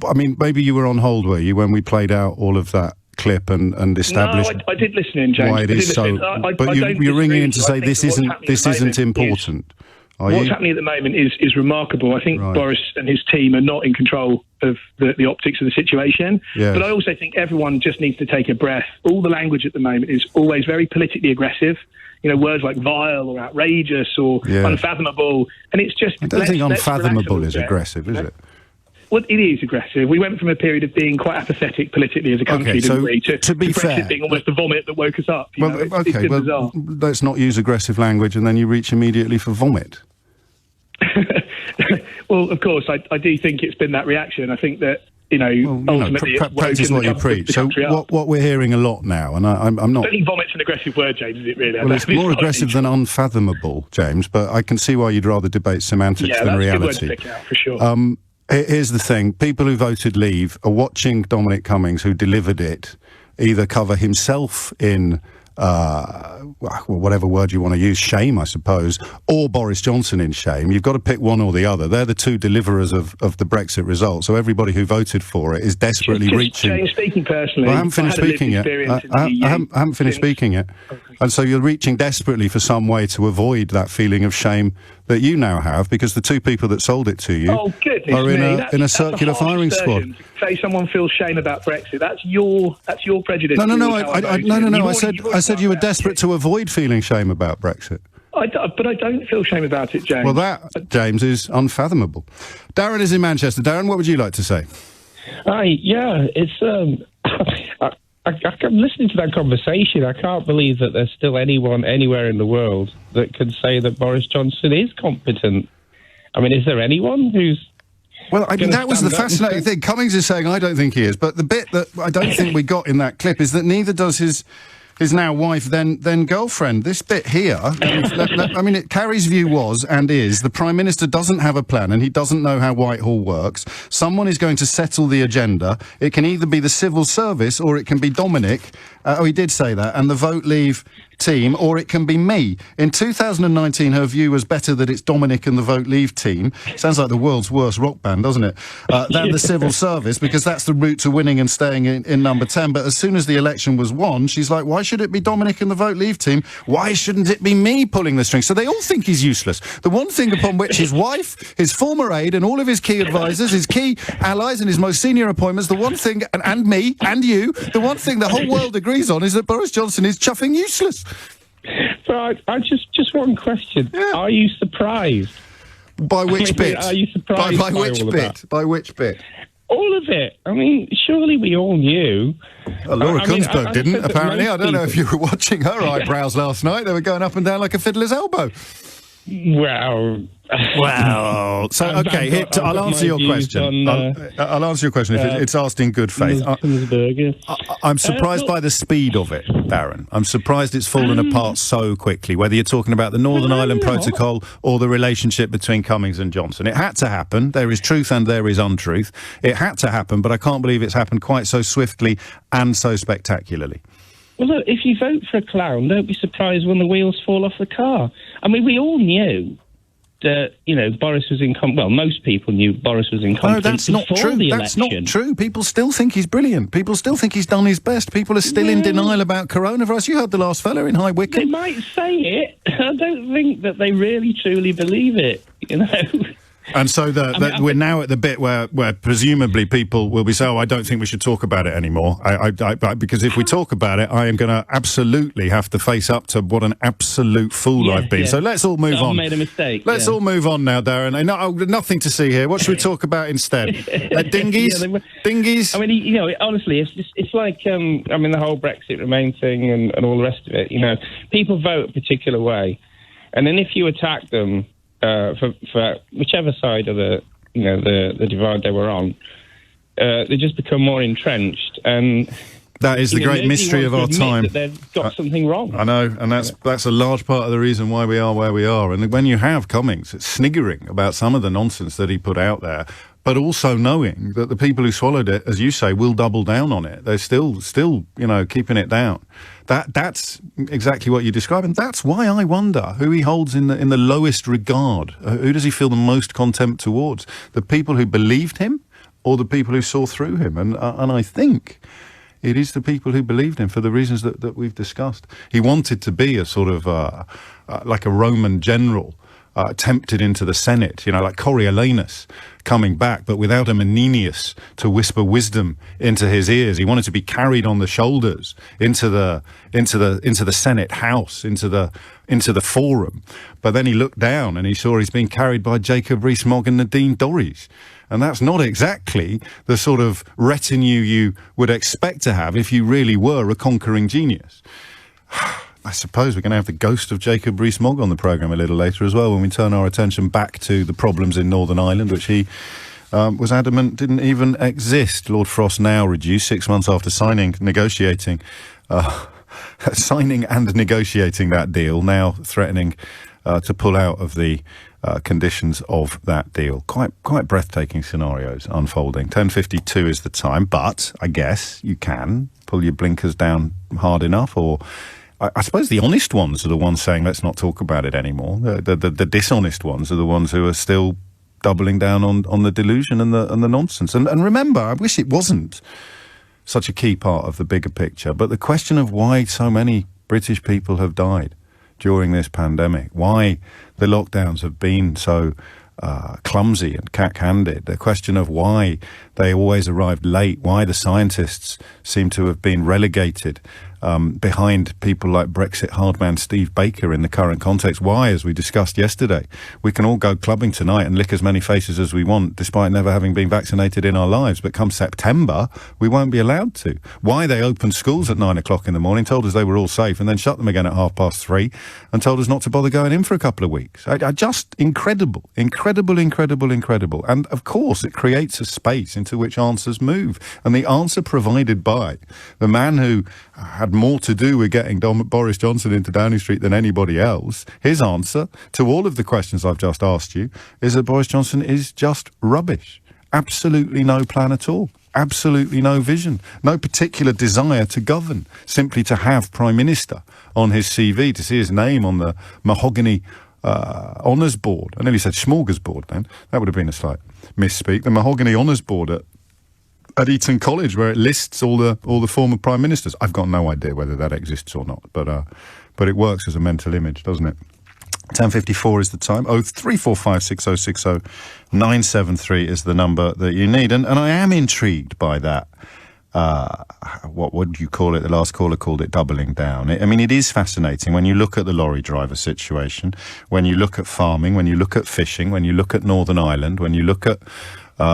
I mean, maybe you were on hold, were you, when we played out all of that clip and established I did listen in, James. Why it is so, but you're ringing in to say this isn't important. What's happening at the moment is remarkable. I think Boris and his team are not in control of the optics of the situation. Yes. But I also think everyone just needs to take a breath. All the language at the moment is always very politically aggressive. Words like vile or outrageous or unfathomable. And it's just... I don't think unfathomable is aggressive, is it? Well, it is aggressive. We went from a period of being quite apathetic politically as a country, didn't we? To be fair, being almost the vomit that woke us up. Let's not use aggressive language and then you reach immediately for vomit. Well, of course, I do think it's been that reaction. I think that, ultimately... practice what you preach. So what we're hearing a lot now, and I'm not... I don't think vomit's an aggressitive word, James, is it really? Well, it's more aggressive than unfathomable, James, but I can see why you'd rather debate semantics than reality. Yeah, that's a good word to pick out, for sure. Here's the thing. People who voted Leave are watching Dominic Cummings, who delivered it, either cover himself in... whatever word you want to use, shame, I suppose, or Boris Johnson in shame. You've got to pick one or the other. They're the two deliverers of the Brexit result. So everybody who voted for it is desperately reaching... James, speaking personally... Well, I haven't finished speaking yet. I haven't finished speaking yet. Okay. And so you're reaching desperately for some way to avoid that feeling of shame that you now have, because the two people that sold it to you are in a circular firing squad. Say someone feels shame about Brexit. That's your prejudice. No. I said you were desperate to avoid feeling shame about Brexit. But I don't feel shame about it, James. Well, that, James, is unfathomable. Darren is in Manchester. Darren, what would you like to say? It's... I'm listening to that conversation. I can't believe that there's still anyone anywhere in the world that can say that Boris Johnson is competent. I mean, is there anyone who's... Well, I mean, that was the fascinating thing. Cummings is saying, I don't think he is. But the bit that I don't think we got in that clip is that neither does his now wife, then girlfriend. This bit here, I mean, Carrie's view was and is the Prime Minister doesn't have a plan and he doesn't know how Whitehall works. Someone is going to settle the agenda. It can either be the civil service or it can be Dominic. He did say that. And the vote Leave team or it can be me. In 2019, her view was better that it's Dominic and the Vote Leave team. Sounds like the world's worst rock band, doesn't it? Than the civil service, because that's the route to winning and staying in number 10. But as soon as the election was won, she's like, why should it be Dominic and the Vote Leave team? Why shouldn't it be me pulling the strings? So they all think he's useless. The one thing upon which his wife, his former aide, and all of his key advisors, his key allies and his most senior appointments, the one thing, and me, and you, the one thing the whole world agrees on is that Boris Johnson is chuffing useless. So I just one question. Yeah. Are you surprised? By which bit? Are you surprised by which all of bit? that? By which bit? All of it. I mean, surely we all knew. Laura Kuenssberg didn't, apparently. I don't know if you were watching her eyebrows last night. They were going up and down like a fiddler's elbow. Well, so okay, I'll answer your question. I'll answer your question if it's asked in good faith. I'm surprised by the speed of it, Darren. I'm surprised it's fallen apart so quickly, whether you're talking about the Northern Ireland Protocol or the relationship between Cummings and Johnson. It had to happen. There is truth and there is untruth. It had to happen, but I can't believe it's happened quite so swiftly and so spectacularly. Well, look, if you vote for a clown, don't be surprised when the wheels fall off the car. I mean, we all knew that, Boris was well, most people knew Boris was incompetent. No, that's not true. That's not true. People still think he's brilliant. People still think he's done his best. People are still in denial about coronavirus. You heard the last fella in High Wycombe. They might say it. I don't think that they really, truly believe it, And so we're now at the bit where presumably people will be saying, I don't think we should talk about it anymore. Because if we talk about it, I am going to absolutely have to face up to what an absolute fool I've been. So let's all move on. I've made a mistake. Let's all move on now, Darren. Nothing to see here. What should we talk about instead? Dinghies? Dinghies? I mean, honestly, it's like, the whole Brexit Remain thing and all the rest of it. People vote a particular way. And then if you attack them, for whichever side of the divide they were on, they just become more entrenched, and that is the great mystery of our time. That they've got something wrong. I know, and that's a large part of the reason why we are where we are. And when you have Cummings sniggering about some of the nonsense that he put out there, but also knowing that the people who swallowed it, as you say, will double down on it. They're still keeping it down. That's exactly what you describe, and that's why I wonder who he holds in the lowest regard. Who does he feel the most contempt towards? The people who believed him, or the people who saw through him? And I think it is the people who believed him for the reasons that we've discussed. He wanted to be a sort of like a Roman general. Tempted into the Senate, like Coriolanus coming back, but without a Menenius to whisper wisdom into his ears. He wanted to be carried on the shoulders into the Senate House, into the forum. But then he looked down and he saw he's being carried by Jacob Rees-Mogg and Nadine Dorries. And that's not exactly the sort of retinue you would expect to have if you really were a conquering genius. I suppose we're going to have the ghost of Jacob Rees-Mogg on the programme a little later as well, when we turn our attention back to the problems in Northern Ireland, which he was adamant didn't even exist. Lord Frost now reduced 6 months after signing and negotiating that deal, now threatening to pull out of the conditions of that deal. Quite breathtaking scenarios unfolding. 10:52 is the time, but I guess you can pull your blinkers down hard enough, or I suppose the honest ones are the ones saying, let's not talk about it anymore. The dishonest ones are the ones who are still doubling down on the delusion and the nonsense. And remember, I wish it wasn't such a key part of the bigger picture, but the question of why so many British people have died during this pandemic, why the lockdowns have been so clumsy and cack-handed, the question of why they always arrived late, why the scientists seem to have been relegated behind people like Brexit hardman Steve Baker in the current context. Why, as we discussed yesterday, we can all go clubbing tonight and lick as many faces as we want despite never having been vaccinated in our lives, but come September we won't be allowed to. Why they opened schools at 9 o'clock in the morning, told us they were all safe, and then shut them again at 3:30 and told us not to bother going in for a couple of weeks. Just incredible. And of course it creates a space into which answers move, and the answer provided by the man who had more to do with getting Boris Johnson into Downing Street than anybody else, his answer to all of the questions I've just asked you is that Boris Johnson is just rubbish. Absolutely no plan at all. Absolutely no vision. No particular desire to govern. Simply to have Prime Minister on his CV, to see his name on the mahogany honours board. I nearly said smorgasbord then. That would have been a slight misspeak. The mahogany honours board at Eton College, where it lists all the former Prime Ministers. I've got no idea whether that exists or not, but it works as a mental image, doesn't it? 10:54 is the time. 03456060 973 is the number that you need. And I am intrigued by that. What would you call it? The last caller called it doubling down. I mean, it is fascinating when you look at the lorry driver situation, when you look at farming, when you look at fishing, when you look at Northern Ireland, when you look at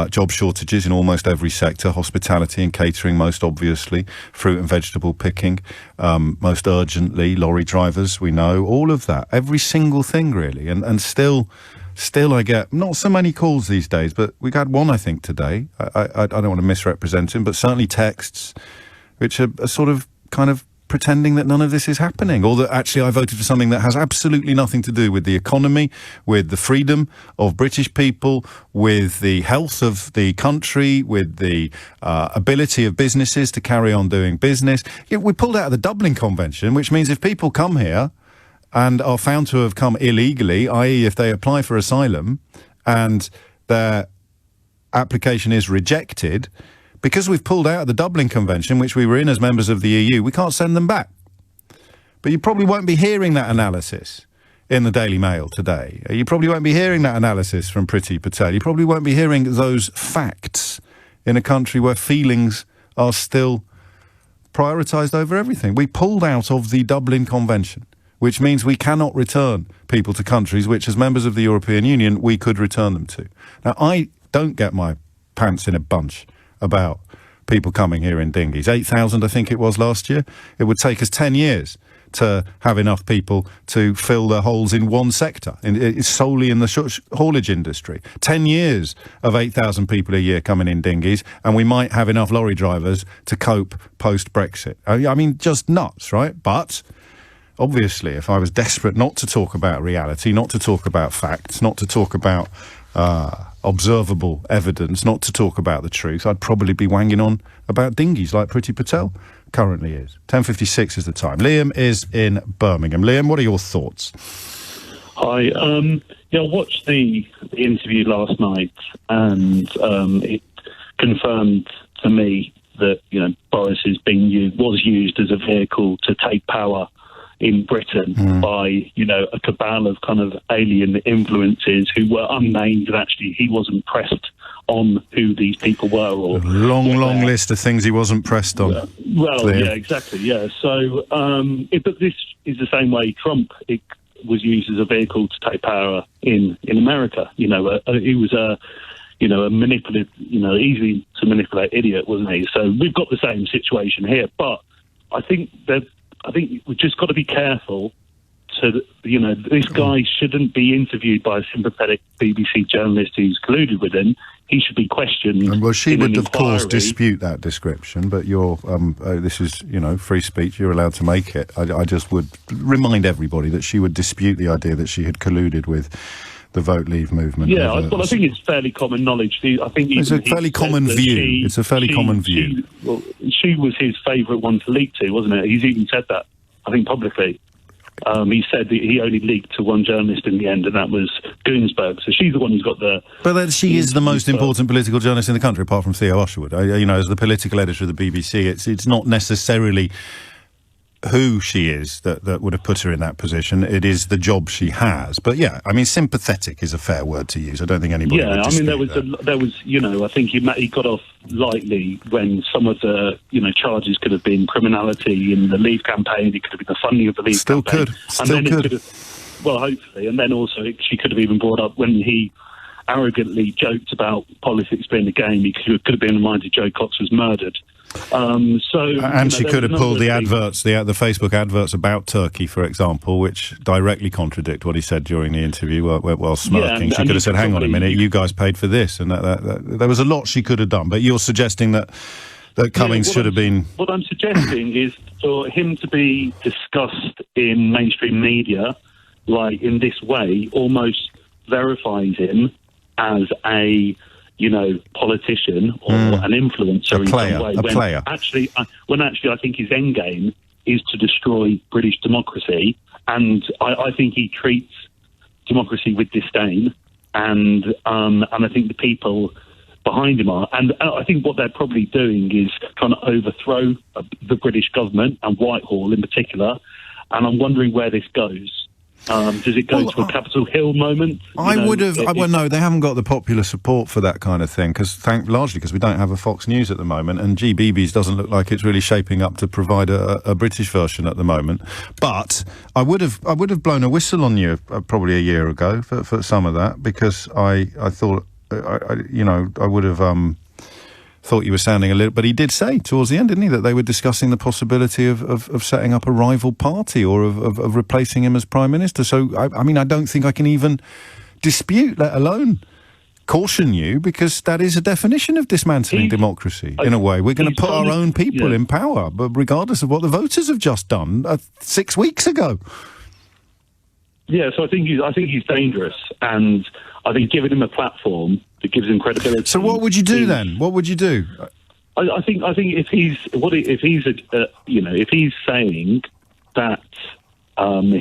job shortages in almost every sector, hospitality and catering most obviously, fruit and vegetable picking most urgently, lorry drivers, we know, all of that, every single thing really. And still I get not so many calls these days, but we had one I think today. I don't want to misrepresent him, but certainly texts which are sort of kind of pretending that none of this is happening, or that actually I voted for something that has absolutely nothing to do with the economy, with the freedom of British people, with the health of the country, with the ability of businesses to carry on doing business. We pulled out of the Dublin Convention, which means if people come here and are found to have come illegally, i.e. if they apply for asylum and their application is rejected, because we've pulled out of the Dublin Convention, which we were in as members of the EU, we can't send them back. But you probably won't be hearing that analysis in the Daily Mail today. You probably won't be hearing that analysis from Priti Patel. You probably won't be hearing those facts in a country where feelings are still prioritised over everything. We pulled out of the Dublin Convention, which means we cannot return people to countries which, as members of the European Union, we could return them to. Now, I don't get my pants in a bunch about people coming here in dinghies. 8,000, I think it was last year. It would take us 10 years to have enough people to fill the holes in one sector, solely in the haulage industry. 10 years of 8,000 people a year coming in dinghies, and we might have enough lorry drivers to cope post-Brexit. I mean, just nuts, right? But obviously, if I was desperate not to talk about reality, not to talk about facts, not to talk about observable evidence, not to talk about the truth, I'd probably be wanging on about dinghies like Priti Patel currently is. 10:56 is the time. Liam is in Birmingham. Liam, what are your thoughts? Hi. I watched the interview last night, and it confirmed to me that Boris was used as a vehicle to take power in Britain by, a cabal of kind of alien influences who were unnamed, and actually he wasn't pressed on who these people were. Or long list of things he wasn't pressed on. Yeah, exactly, yeah. So, but this is the same way Trump was used as a vehicle to take power in America. He was a manipulative, easy to manipulate idiot, wasn't he? So we've got the same situation here, but I think we've just got to be careful. This guy shouldn't be interviewed by a sympathetic BBC journalist who's colluded with him. He should be questioned. Well, she would, of course, dispute that description, but this is, free speech. You're allowed to make it. I just would remind everybody that she would dispute the idea that she had colluded with the Vote Leave movement. Yeah, I think it's fairly common knowledge. I think it's a fairly common view. It's a fairly common view. She was his favourite one to leak to, wasn't it? He's even said that, I think, publicly. He said that he only leaked to one journalist in the end, and that was Kuenssberg. So she's the one who's got the... But she is the most important political journalist in the country, apart from Theo Usherwood. As the political editor of the BBC, it's not necessarily who she is that would have put her in that position. It is the job she has. But yeah, I mean, sympathetic is a fair word to use. I don't think anybody would dispute there was I think he got off lightly when some of the charges could have been criminality in the Leave campaign. It could have been the funding of the Leave campaign. Still could. Well, hopefully, and then also she could have even brought up when he arrogantly joked about politics being a game. He could have been reminded Joe Cox was murdered. She could have pulled the adverts, the Facebook adverts about Turkey, for example, which directly contradict what he said during the interview while smirking. She could have said, "Hang on a minute, you guys paid for this," and there was a lot she could have done. But you're suggesting that Cummings should have been. What I'm suggesting is for him to be discussed in mainstream media, like in this way, almost verifies him as a politician or an influencer in some way. Actually, when I think his end game is to destroy British democracy, and I think he treats democracy with disdain, and I think the people behind him are, and I think what they're probably doing is trying to overthrow the British government and Whitehall in particular, and I'm wondering where this goes. Does it go to a Capitol Hill moment? Well, no, they haven't got the popular support for that kind of thing, largely because we don't have a Fox News at the moment, and GBB's doesn't look like it's really shaping up to provide a British version at the moment. But I would have blown a whistle on you probably a year ago for some of that, because I thought, I would have thought you were sounding a little... But he did say towards the end, didn't he, that they were discussing the possibility of setting up a rival party or of replacing him as Prime Minister. So, I don't think I can even dispute, let alone caution you, because that is a definition of dismantling democracy, in a way. We're going to put our own people in power, but regardless of what the voters have just done 6 weeks ago. Yeah, so I think he's dangerous, and I think giving him a platform that gives him credibility. So what would you do then? What would you do? I think if he's saying that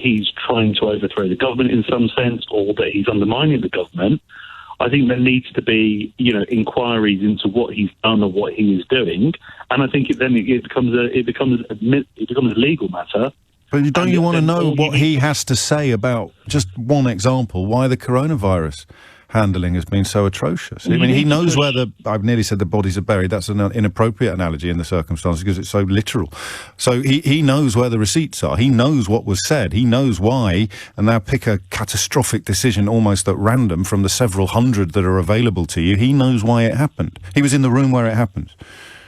he's trying to overthrow the government in some sense, or that he's undermining the government, I think there needs to be inquiries into what he's done or what he is doing, and I think it becomes a legal matter. But don't you want to know what he has to say about, just one example, why the coronavirus handling has been so atrocious? I mean, he knows where I've nearly said the bodies are buried. That's an inappropriate analogy in the circumstances because it's so literal. So he knows where the receipts are. He knows what was said. He knows why. And now pick a catastrophic decision almost at random from the several hundred that are available to you. He knows why it happened. He was in the room where it happened.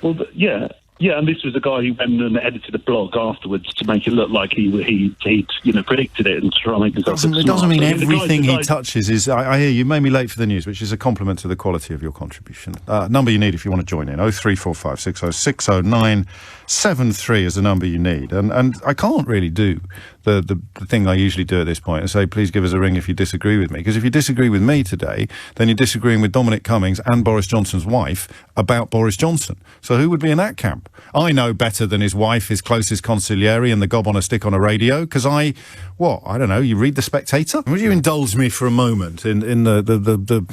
Well, yeah. Yeah, and this was a guy who went and edited a blog afterwards to make it look like he predicted it and to try and make himself look smart. It doesn't mean everything he touches is... I hear you made me late for the news, which is a compliment to the quality of your contribution. Number you need if you want to join in, 0345 60 60973 is the number you need. And I can't really do the thing I usually do at this point and say, please give us a ring if you disagree with me. Because if you disagree with me today, then you're disagreeing with Dominic Cummings and Boris Johnson's wife about Boris Johnson. So who would be in that camp? I know better than his wife, his closest consigliere, and the gob on a stick on a radio, because I don't know, you read The Spectator? Would you indulge me for a moment in the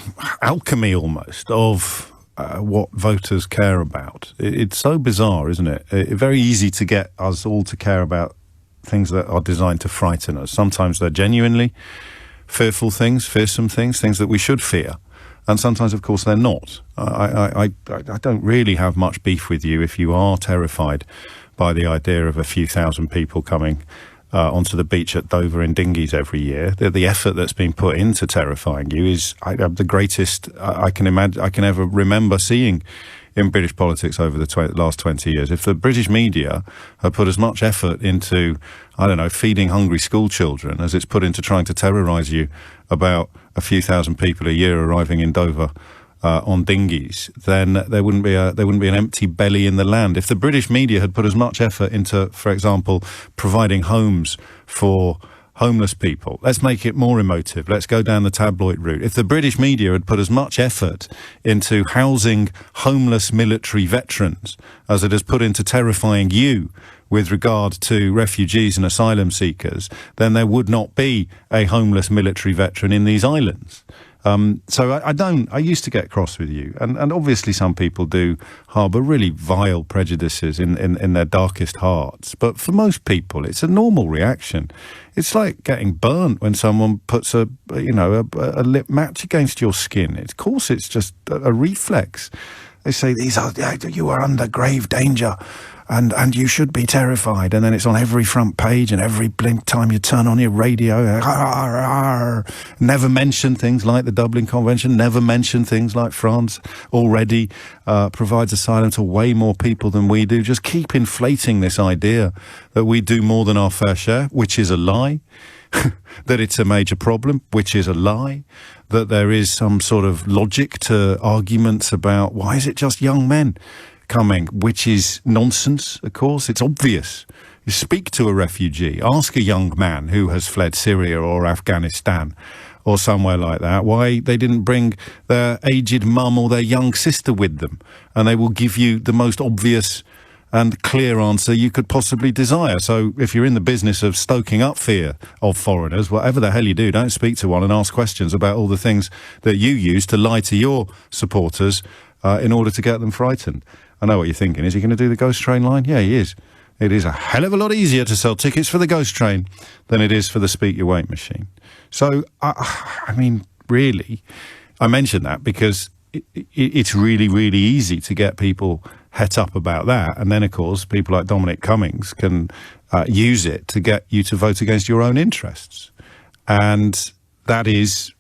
alchemy almost of what voters care about? It's so bizarre, isn't it? It's very easy to get us all to care about things that are designed to frighten us. Sometimes they're genuinely fearful things, fearsome things that we should fear. And sometimes, of course, they're not. I don't really have much beef with you if you are terrified by the idea of a few thousand people coming onto the beach at Dover in dinghies every year. The effort that's been put into terrifying you is the greatest I can ever remember seeing in British politics over the last 20 years. If the British media have put as much effort into, feeding hungry school children as it's put into trying to terrorise you about a few thousand people a year arriving in Dover on dinghies, then there wouldn't be an empty belly in the land. If the British media had put as much effort into, for example, providing homes for homeless people, let's make it more emotive, let's go down the tabloid route. If the British media had put as much effort into housing homeless military veterans as it has put into terrifying you with regard to refugees and asylum seekers, then there would not be a homeless military veteran in these islands. So I used to get cross with you, and obviously some people do harbour really vile prejudices in their darkest hearts, but for most people it's a normal reaction. It's like getting burnt when someone puts a lip match against your skin. Of course it's just a reflex. They say you are under grave danger and you should be terrified, and then it's on every front page and every blink time you turn on your radio. Never mention things like the Dublin Convention, never mention things like France already provides asylum to way more people than we do. Just keep inflating this idea that we do more than our fair share, which is a lie. That it's a major problem, which is a lie. That there is some sort of logic to arguments about why is it just young men coming, which is nonsense, of course. It's obvious. You speak to a refugee, ask a young man who has fled Syria or Afghanistan or somewhere like that, why they didn't bring their aged mum or their young sister with them, and they will give you the most obvious and clear answer you could possibly desire. So if you're in the business of stoking up fear of foreigners, whatever the hell you do, don't speak to one and ask questions about all the things that you use to lie to your supporters in order to get them frightened. I know what you're thinking. Is he going to do the ghost train line? Yeah, he is. It is a hell of a lot easier to sell tickets for the ghost train than it is for the speak your wait machine. So, I mean, really, I mention that because it's really, really easy to get people het up about that. And then, of course, people like Dominic Cummings can use it to get you to vote against your own interests. And that is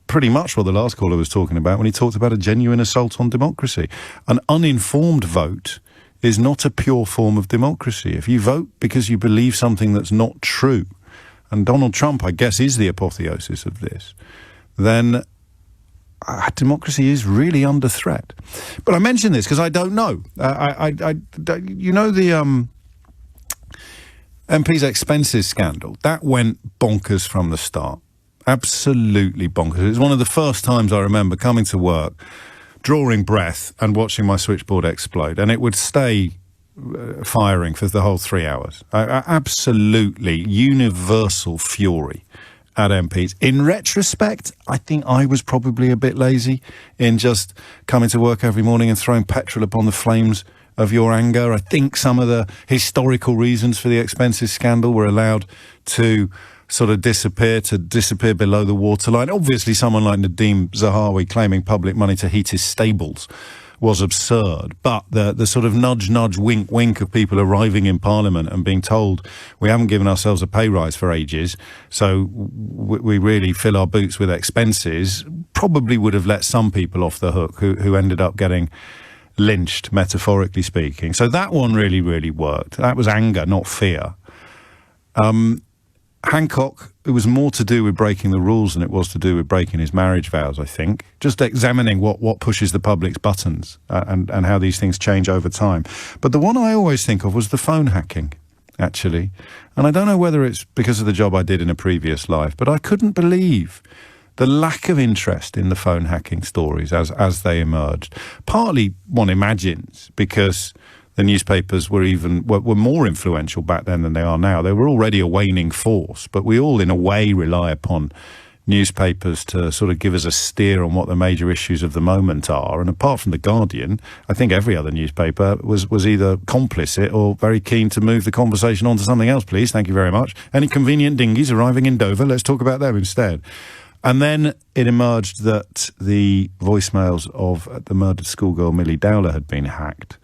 pretty much what the last caller was talking about when he talked about a genuine assault on democracy. An uninformed vote is not a pure form of democracy. If you vote because you believe something that's not true, and Donald Trump, I guess, is the apotheosis of this, then democracy is really under threat. But I mention this because I don't know. You know the MP's expenses scandal? That went bonkers from the start. Absolutely bonkers. It was one of the first times I remember coming to work, drawing breath and watching my switchboard explode, and it would stay firing for the whole 3 hours. Absolutely universal fury at MPs. In retrospect, I think I was probably a bit lazy in just coming to work every morning and throwing petrol upon the flames of your anger. I think some of the historical reasons for the expenses scandal were allowed to sort of disappear below the waterline. Obviously, someone like Nadeem Zahawi claiming public money to heat his stables was absurd, but the sort of nudge, wink, wink of people arriving in Parliament and being told we haven't given ourselves a pay rise for ages, so we really fill our boots with expenses, probably would have let some people off the hook who ended up getting lynched, metaphorically speaking. So that one really, really worked. That was anger, not fear. Hancock, it was more to do with breaking the rules than it was to do with breaking his marriage vows, I think. Just examining what pushes the public's buttons and how these things change over time. But the one I always think of was the phone hacking, actually. And I don't know whether it's because of the job I did in a previous life, but I couldn't believe the lack of interest in the phone hacking stories as they emerged. Partly, one imagines, because the newspapers were more influential back then than they are now. They were already a waning force, but we all, in a way, rely upon newspapers to sort of give us a steer on what the major issues of the moment are. And apart from The Guardian, I think every other newspaper was either complicit or very keen to move the conversation on to something else, please. Thank you very much. Any convenient dinghies arriving in Dover? Let's talk about them instead. And then it emerged that the voicemails of the murdered schoolgirl Millie Dowler had been hacked,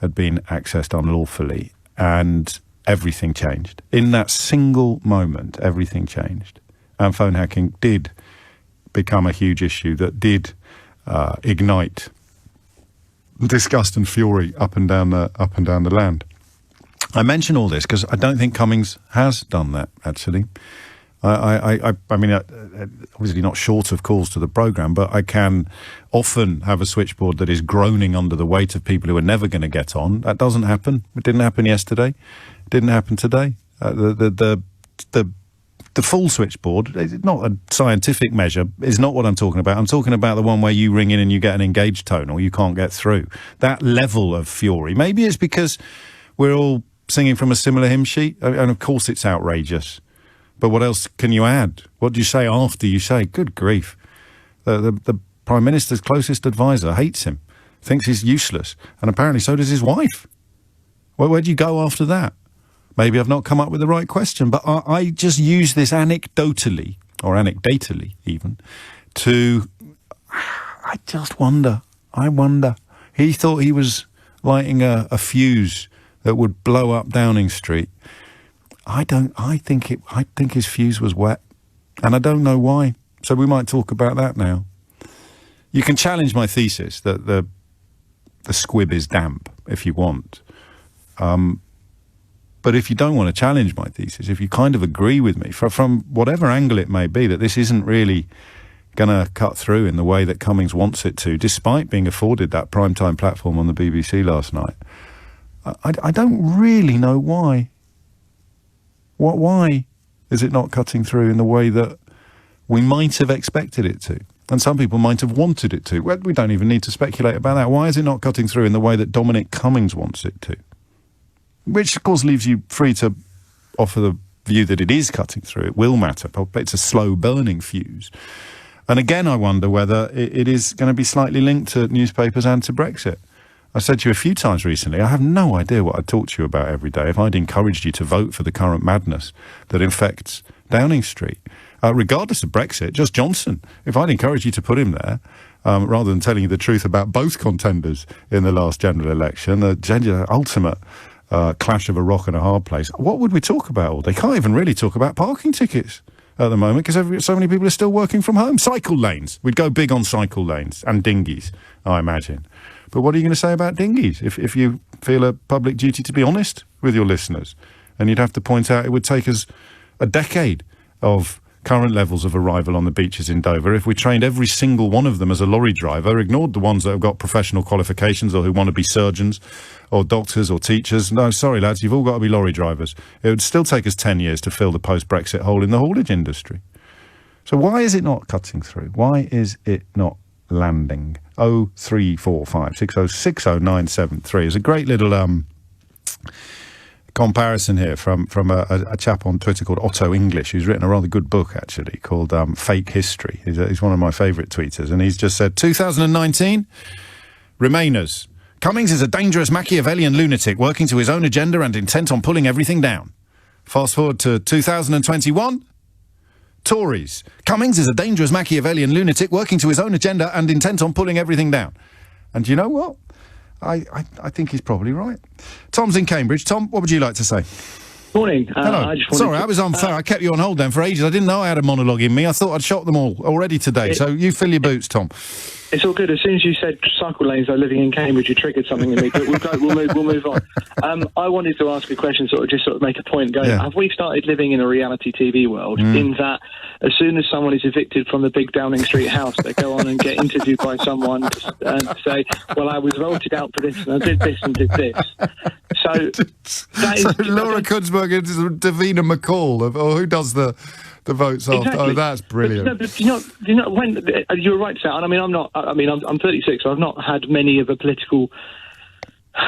had been accessed unlawfully, and everything changed. In that single moment, everything changed. And phone hacking did become a huge issue that did ignite disgust and fury up and down the land. I mention all this because I don't think Cummings has done that, actually. I mean, obviously not short of calls to the programme, but I can often have a switchboard that is groaning under the weight of people who are never going to get on. That doesn't happen. It didn't happen yesterday. It didn't happen today. The full switchboard, it's not a scientific measure, is not what I'm talking about. I'm talking about the one where you ring in and you get an engaged tone or you can't get through. That level of fury. Maybe it's because we're all singing from a similar hymn sheet, and of course it's outrageous. But what else can you add? What do you say after you say, good grief? The Prime Minister's closest advisor hates him, thinks he's useless, and apparently so does his wife. Where do you go after that? Maybe I've not come up with the right question, but I just use this anecdotally, or anecdotally even, to... I just wonder. I wonder. He thought he was lighting a fuse that would blow up Downing Street. I think his fuse was wet, and I don't know why. So we might talk about that now. You can challenge my thesis that the squib is damp if you want. But if you don't want to challenge my thesis, if you kind of agree with me, from whatever angle it may be, that this isn't really going to cut through in the way that Cummings wants it to, despite being afforded that primetime platform on the BBC last night, I don't really know why. Why is it not cutting through in the way that we might have expected it to. And some people might have wanted it to. Well, we don't even need to speculate about that. Why is it not cutting through in the way that Dominic Cummings wants it to? Which, of course, leaves you free to offer the view that it is cutting through. It will matter. It's a slow-burning fuse. And again, I wonder whether it is going to be slightly linked to newspapers and to Brexit. I said to you a few times recently, I have no idea what I'd talk to you about every day if I'd encouraged you to vote for the current madness that infects Downing Street. Regardless of Brexit, just Johnson, if I'd encouraged you to put him there, rather than telling you the truth about both contenders in the last general election, the ultimate clash of a rock and a hard place, what would we talk about? They can't even really talk about parking tickets at the moment because so many people are still working from home. Cycle lanes. We'd go big on cycle lanes and dinghies, I imagine. But what are you going to say about dinghies if you feel a public duty to be honest with your listeners? And you'd have to point out it would take us a decade of current levels of arrival on the beaches in Dover if we trained every single one of them as a lorry driver, ignored the ones that have got professional qualifications or who want to be surgeons or doctors or teachers. No, sorry lads, you've all got to be lorry drivers. It would still take us 10 years to fill the post-Brexit hole in the haulage industry. So why is it not cutting through? Why is it not landing? 0345 6060 is a great little comparison here from a chap on Twitter called Otto English, who's written a rather good book, actually, called Fake History. He's one of my favourite tweeters, and he's just said, 2019, Remainers. Cummings is a dangerous Machiavellian lunatic working to his own agenda and intent on pulling everything down. Fast forward to 2021, Tories. Cummings is a dangerous Machiavellian lunatic working to his own agenda and intent on pulling everything down. And you know what? I think he's probably right. Tom's in Cambridge. Tom, what would you like to say? Morning. Hello. Sorry, I was unfair. I kept you on hold then for ages. I didn't know I had a monologue in me. I thought I'd shot them all already today. So you fill your boots, Tom. It's all good. As soon as you said cycle lanes, though, living in Cambridge, you triggered something in me. But we'll move on. I wanted to ask a question, sort of make a point. Going, have we started living in a reality TV world in that as soon as someone is evicted from the big Downing Street house, they go on and get interviewed by someone and say, well, I was voted out for this and I did this and did this. So that is Laura Kuenssberg is Davina McCall, or who does the votes after? Exactly. Oh, that's brilliant. But do you know when you were right to say, and I'm 36, so I've not had many of a political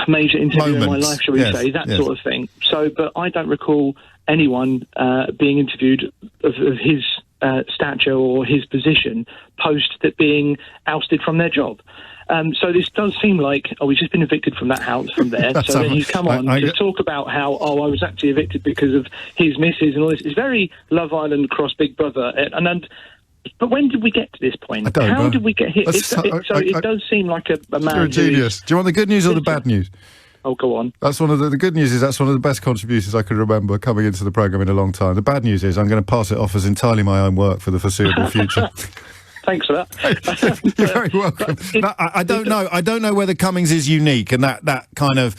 major interview in my life, shall we say, that sort of thing. So, but I don't recall anyone being interviewed of his stature or his position post that being ousted from their job. So this does seem like, he's just been evicted from that house from there. So then he's come on to talk about how, I was actually evicted because of his missus and all this. It's very Love Island cross Big Brother. But when did we get to this point? How did we get here? It does seem like a man. You're a genius. Do you want the good news or the bad news? Oh, go on. That's one of the good news is that's one of the best contributions I can remember coming into the programme in a long time. The bad news is I'm going to pass it off as entirely my own work for the foreseeable future. Thanks for that. You're very welcome. I don't know. I don't know whether Cummings is unique, and that kind of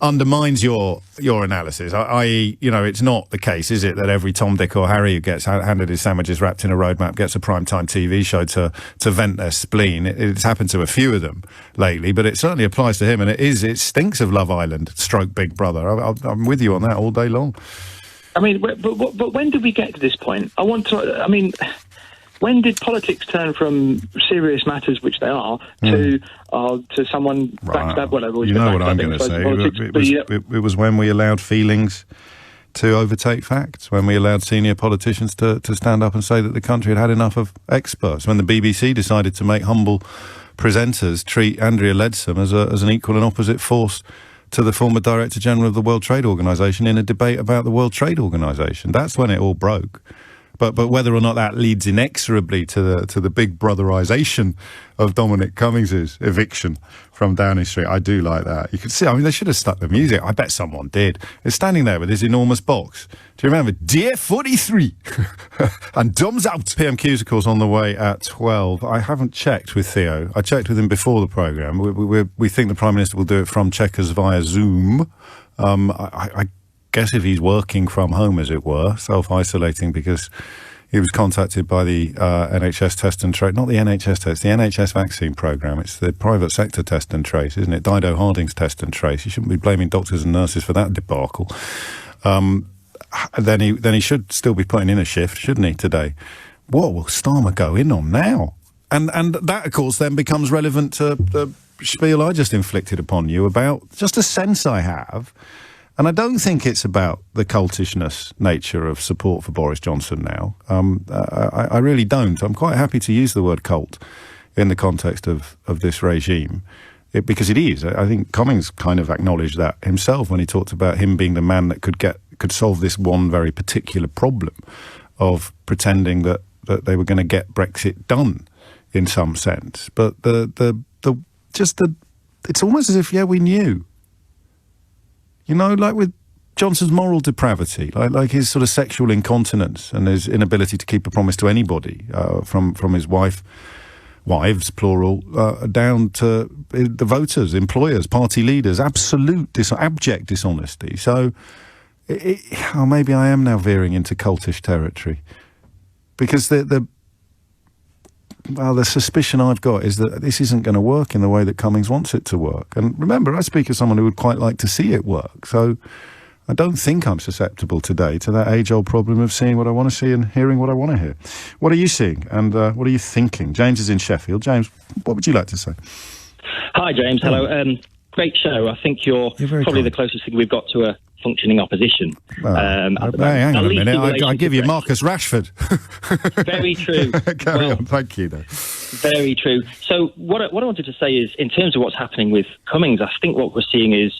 undermines your analysis. I.e., it's not the case, is it, that every Tom, Dick, or Harry who gets handed his sandwiches wrapped in a roadmap gets a primetime TV show to vent their spleen. It's happened to a few of them lately, but it certainly applies to him, and it stinks of Love Island / Big Brother. I'm with you on that all day long. I mean, but when did we get to this point? When did politics turn from serious matters, which they are, to someone backstab? Well, you know what I'm going to say. It was when we allowed feelings to overtake facts, when we allowed senior politicians to stand up and say that the country had had enough of experts, when the BBC decided to make humble presenters treat Andrea Leadsom as an equal and opposite force to the former Director General of the World Trade Organisation in a debate about the World Trade Organisation. That's when it all broke. But whether or not that leads inexorably to the big brotherization of Dominic Cummings' eviction from Downing Street, I do like that. You can see, they should have stuck the music. I bet someone did. It's standing there with his enormous box. Do you remember? Dear 43 and Dom's out. PMQ's, of course, on the way at 12. I haven't checked with Theo. I checked with him before the programme. We think the Prime Minister will do it from Chequers via Zoom. I guess if he's working from home, as it were, self-isolating, because he was contacted by the NHS test and trace, not the NHS test, the NHS vaccine programme. It's the private sector test and trace, isn't it? Dido Harding's test and trace. You shouldn't be blaming doctors and nurses for that debacle. Then he should still be putting in a shift, shouldn't he, today? what will Starmer go in on now? And that, of course, then becomes relevant to the spiel I just inflicted upon you about just a sense I have. And I don't think it's about the cultishness nature of support for Boris Johnson now. I really don't. I'm quite happy to use the word cult in the context of this regime, because it is. I think Cummings kind of acknowledged that himself when he talked about him being the man that could solve this one very particular problem of pretending that they were going to get Brexit done in some sense. But it's almost as if, we knew. You know, like with Johnson's moral depravity, like his sort of sexual incontinence and his inability to keep a promise to anybody, from his wives, plural, down to the voters, employers, party leaders, abject dishonesty. So maybe I am now veering into cultish territory, because the suspicion I've got is that this isn't going to work in the way that Cummings wants it to work. And remember, I speak as someone who would quite like to see it work. So I don't think I'm susceptible today to that age-old problem of seeing what I want to see and hearing what I want to hear. What are you seeing and what are you thinking? James is in Sheffield. James, what would you like to say? Hi, James. Hello. Great show. I think you're probably kind. The closest thing we've got to a functioning opposition. Well, hang on a minute. I give you Marcus Rashford. Very true. Carry on. Thank you, though. Very true. So what I wanted to say is, in terms of what's happening with Cummings, I think what we're seeing is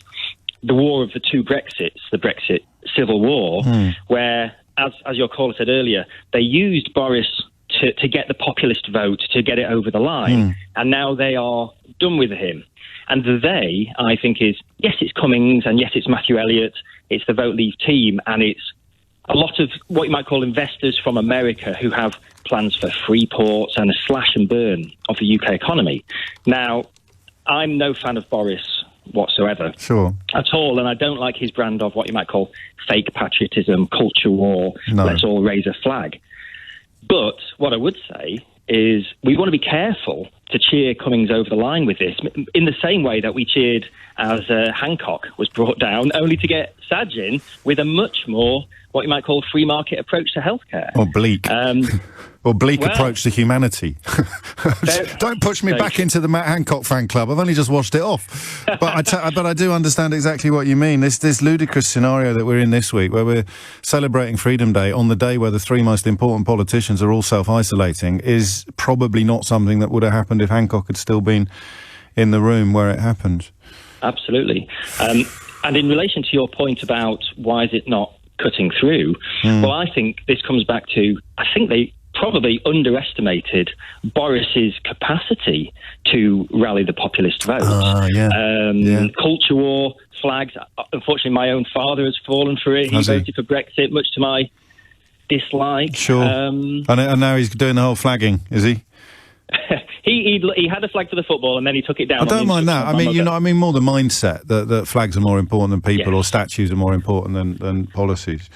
the war of the two Brexits, the Brexit civil war, where, as your caller said earlier, they used Boris to get the populist vote, to get it over the line, and now they are done with him. And the they, I think, is, yes, it's Cummings, and yes, it's Matthew Elliott, it's the Vote Leave team, and it's a lot of what you might call investors from America who have plans for free ports and a slash and burn of the UK economy. Now, I'm no fan of Boris whatsoever. Sure. At all, and I don't like his brand of what you might call fake patriotism, culture war, let's all raise a flag. But what I would say is we want to be careful to cheer Cummings over the line with this, in the same way that we cheered as Hancock was brought down, only to get Sadge in with a much more, what you might call, free market approach to healthcare. Or bleak. Or bleak approach to humanity. Don't push me back into the Matt Hancock fan club. I've only just washed it off. But I do understand exactly what you mean. This ludicrous scenario that we're in this week, where we're celebrating Freedom Day on the day where the three most important politicians are all self-isolating, is probably not something that would have happened if Hancock had still been in the room where it happened. Absolutely. And in relation to your point about why is it not cutting through, well, I think this comes back to, I think they probably underestimated Boris's capacity to rally the populist vote. Culture war, flags. Unfortunately, my own father has fallen for it. He voted for Brexit, much to my dislike. Sure. And now he's doing the whole flagging, is he? He had a flag for the football and then he took it down. I don't mind that. I mean, more the mindset that flags are more important than people, or statues are more important than policies.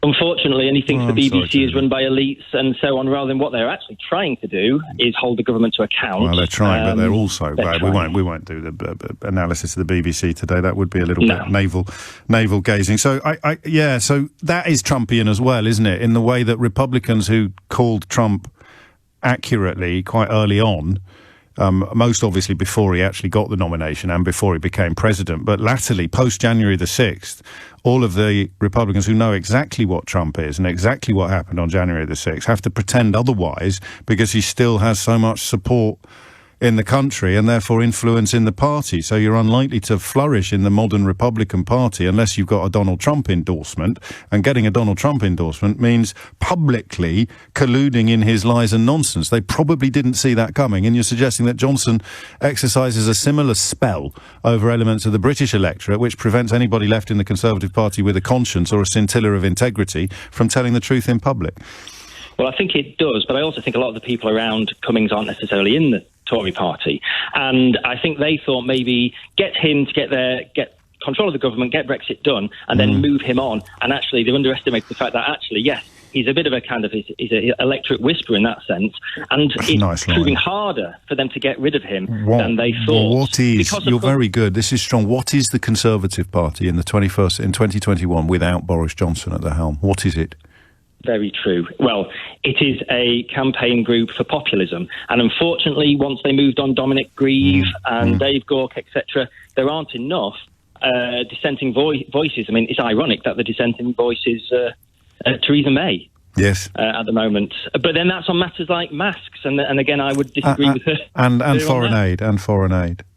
Unfortunately, and he thinks the BBC is run by elites and so on, rather than what they're actually trying to do is hold the government to account. Well, they're trying, but they're also bad. We won't do the analysis of the BBC today. That would be a little bit navel gazing. So so that is Trumpian as well, isn't it? In the way that Republicans who called Trump accurately quite early on, most obviously before he actually got the nomination and before he became president, but latterly, post-January the 6th, all of the Republicans who know exactly what Trump is and exactly what happened on January the 6th have to pretend otherwise because he still has so much support in the country and therefore influence in the party. So you're unlikely to flourish in the modern Republican Party unless you've got a Donald Trump endorsement. And getting a Donald Trump endorsement means publicly colluding in his lies and nonsense. They probably didn't see that coming. And you're suggesting that Johnson exercises a similar spell over elements of the British electorate, which prevents anybody left in the Conservative Party with a conscience or a scintilla of integrity from telling the truth in public. Well, I think it does, but I also think a lot of the people around Cummings aren't necessarily in the Tory party. And I think they thought maybe get him to get control of the government, get Brexit done, and then move him on. And actually, they underestimated the fact that actually, yes, he's a bit of a kind of, he's an electorate whisperer in that sense. And it's proving harder for them to get rid of him than they thought. What is, you're very good, this is strong. What is the Conservative Party in the 2021 without Boris Johnson at the helm? What is it? very true. Well, it is a campaign group for populism. And unfortunately, once they moved on Dominic Grieve and Dave Gawke, etc., there aren't enough dissenting voices. I mean, it's ironic that the dissenting voice is Theresa May. Yes. At the moment. But then that's on matters like masks. And again, I would disagree with her. And foreign aid.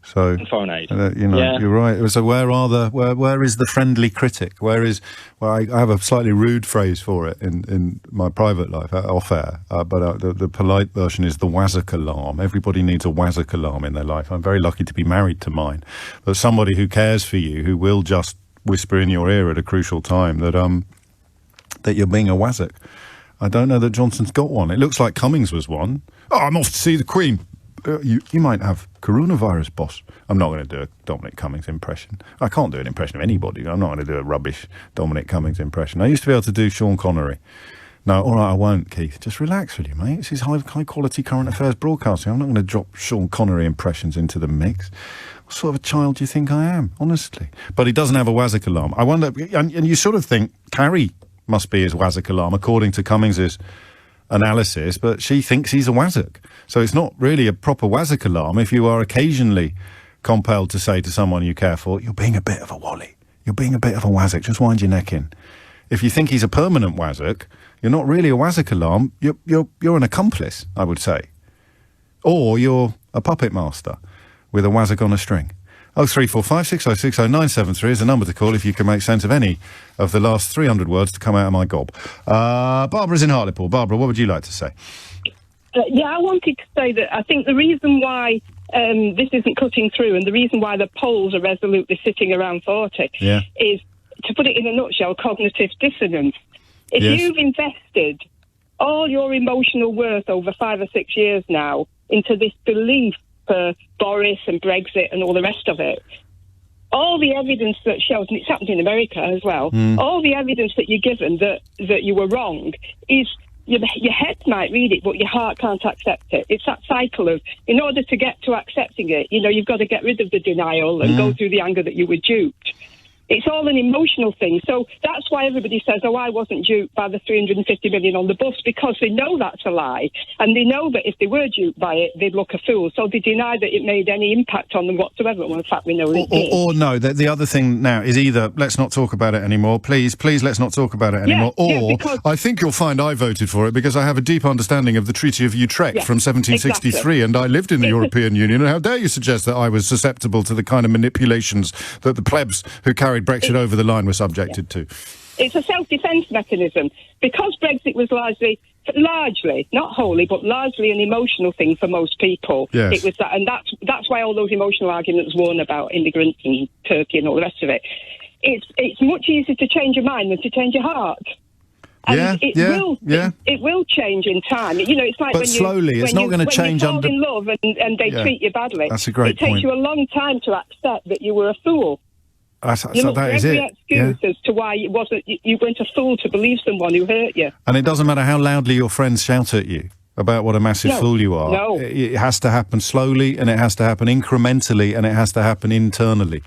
So, and foreign aid. You're right. So where is the friendly critic? I have a slightly rude phrase for it in my private life, off air, but the polite version is the WASC alarm. Everybody needs a WASC alarm in their life. I'm very lucky to be married to mine. But somebody who cares for you, who will just whisper in your ear at a crucial time that you're being a WASC. I don't know that Johnson's got one. It looks like Cummings was one. Oh, I'm off to see the Queen. You might have coronavirus, boss. I'm not going to do a Dominic Cummings impression. I can't do an impression of anybody. I'm not going to do a rubbish Dominic Cummings impression. I used to be able to do Sean Connery. No, all right, I won't, Keith. Just relax, will you, mate? This is high-quality current affairs broadcasting. I'm not going to drop Sean Connery impressions into the mix. What sort of a child do you think I am, honestly? But he doesn't have a WASC alarm. I wonder, and you sort of think C.R.E.E.P must be his WASC alarm, according to Cummings's analysis, but she thinks he's a WASC. So it's not really a proper WASC alarm if you are occasionally compelled to say to someone you care for, you're being a bit of a wally. You're being a bit of a WASC. Just wind your neck in. If you think he's a permanent WASC, you're not really a WASC alarm. You're an accomplice, I would say. Or you're a puppet master with a WASC on a string. 0345 6060 973 is the number to call if you can make sense of any of the last 300 words to come out of my gob. Barbara's in Hartlepool. Barbara, what would you like to say? I wanted to say that I think the reason why this isn't cutting through and the reason why the polls are resolutely sitting around 40 is, to put it in a nutshell, cognitive dissonance. If you've invested all your emotional worth over 5 or 6 years now into this belief for Boris and Brexit and all the rest of it, all the evidence that shows, and it's happened in America as well, all the evidence that you're given that you were wrong is your head might read it, but your heart can't accept it. It's that cycle of, in order to get to accepting it, you've got to get rid of the denial and go through the anger that you were duped. It's all an emotional thing. So that's why everybody says, I wasn't duped by the 350 million on the bus, because they know that's a lie. And they know that if they were duped by it, they'd look a fool. So they deny that it made any impact on them whatsoever. Well, in fact, we know it did. Or no, the other thing now is either let's not talk about it anymore, please let's not talk about it anymore, or I think you'll find I voted for it because I have a deep understanding of the Treaty of Utrecht from 1763 and I lived in the European Union, and how dare you suggest that I was susceptible to the kind of manipulations that the plebs who carried Brexit over the line were subjected to. It's a self-defence mechanism. Because Brexit was largely, not wholly, but largely an emotional thing for most people. Yes. It was that, and that's why all those emotional arguments won about immigrants and Turkey and all the rest of it. It's much easier to change your mind than to change your heart. And it will change in time. It's like but slowly, it's not going to change when you fall in love and they treat you badly. That's a great point. It takes you a long time to accept that you were a fool. So that is it. Excuse as to why you weren't a fool to believe someone who hurt you. And it doesn't matter how loudly your friends shout at you about what a massive fool you are. No. It has to happen slowly, and it has to happen incrementally, and it has to happen internally.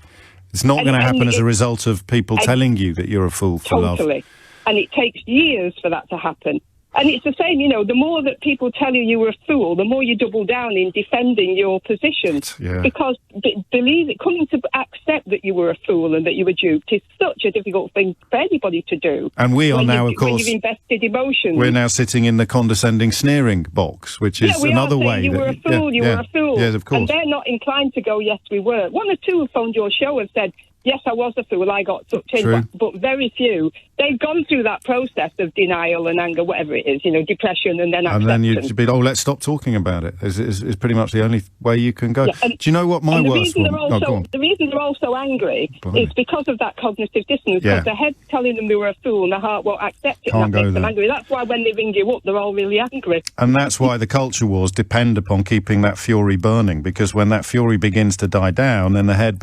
It's not going to happen as a result of people telling you that you're a fool for love. Totally. And it takes years for that to happen. And it's the same, the more that people tell you were a fool, the more you double down in defending your position. Yeah. Because coming to accept that you were a fool and that you were duped is such a difficult thing for anybody to do. And we are now, of course, when you've invested emotions. We're now sitting in the condescending sneering box, which is another way. You were a fool, you were a fool. Yes, of course. And they're not inclined to go, yes, we were. One or two who phoned your show have said, yes, I was a fool, I got sucked in, but very few. They've gone through that process of denial and anger, whatever it is, depression and then acceptance. And then you'd be, let's stop talking about it. Is pretty much the only way you can go. Do you know what my worst one? The reason they're all so angry is because of that cognitive dissonance, because their head's telling them they were a fool and their heart won't accept it, and that makes them angry. That's why when they ring you up, they're all really angry. And that's why the culture wars depend upon keeping that fury burning, because when that fury begins to die down, then the head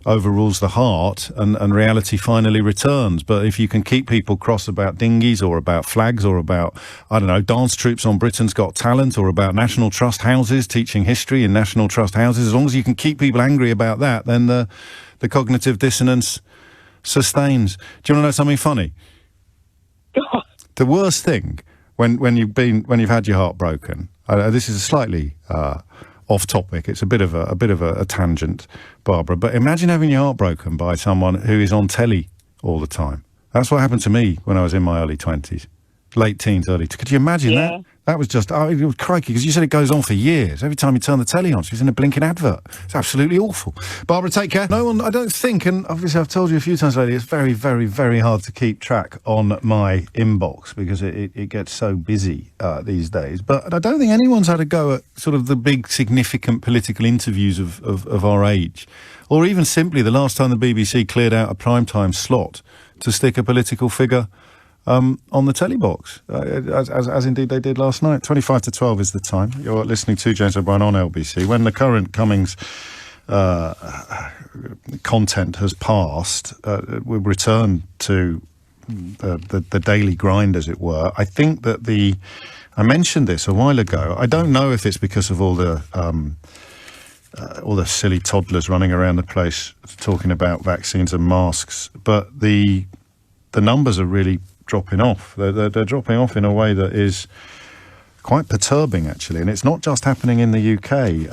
overrules the heart and reality finally returns. But if you can keep people cross about dinghies or about flags or about, dance troupes on Britain's Got Talent or about National Trust houses, teaching history in National Trust houses, as long as you can keep people angry about that, then the cognitive dissonance sustains. Do you want to know something funny? the worst thing when you've had your heart broken. This is a slightly off topic. It's a bit of a tangent, Barbara. But imagine having your heart broken by someone who is on telly all the time. That's what happened to me when I was in my early 20s, late teens, early. Could you imagine that? That was just, it was crikey, because you said it goes on for years. Every time you turn the telly on, she's in a blinking advert. It's absolutely awful. Barbara, take care. No one, I don't think, and obviously I've told you a few times lately, it's very, very, very hard to keep track on my inbox because it gets so busy these days. But I don't think anyone's had a go at sort of the big, significant political interviews of our age. Or even simply the last time the BBC cleared out a primetime slot to stick a political figure on the telly box, as indeed they did last night. 25 to 12 is the time. You're listening to James O'Brien on LBC. When the current Cummings content has passed, we'll return to the daily grind, as it were. I think that I mentioned this a while ago. I don't know if it's because of all the silly toddlers running around the place talking about vaccines and masks, but the numbers are really dropping off. They're dropping off in a way that is quite perturbing, actually. And it's not just happening in the UK.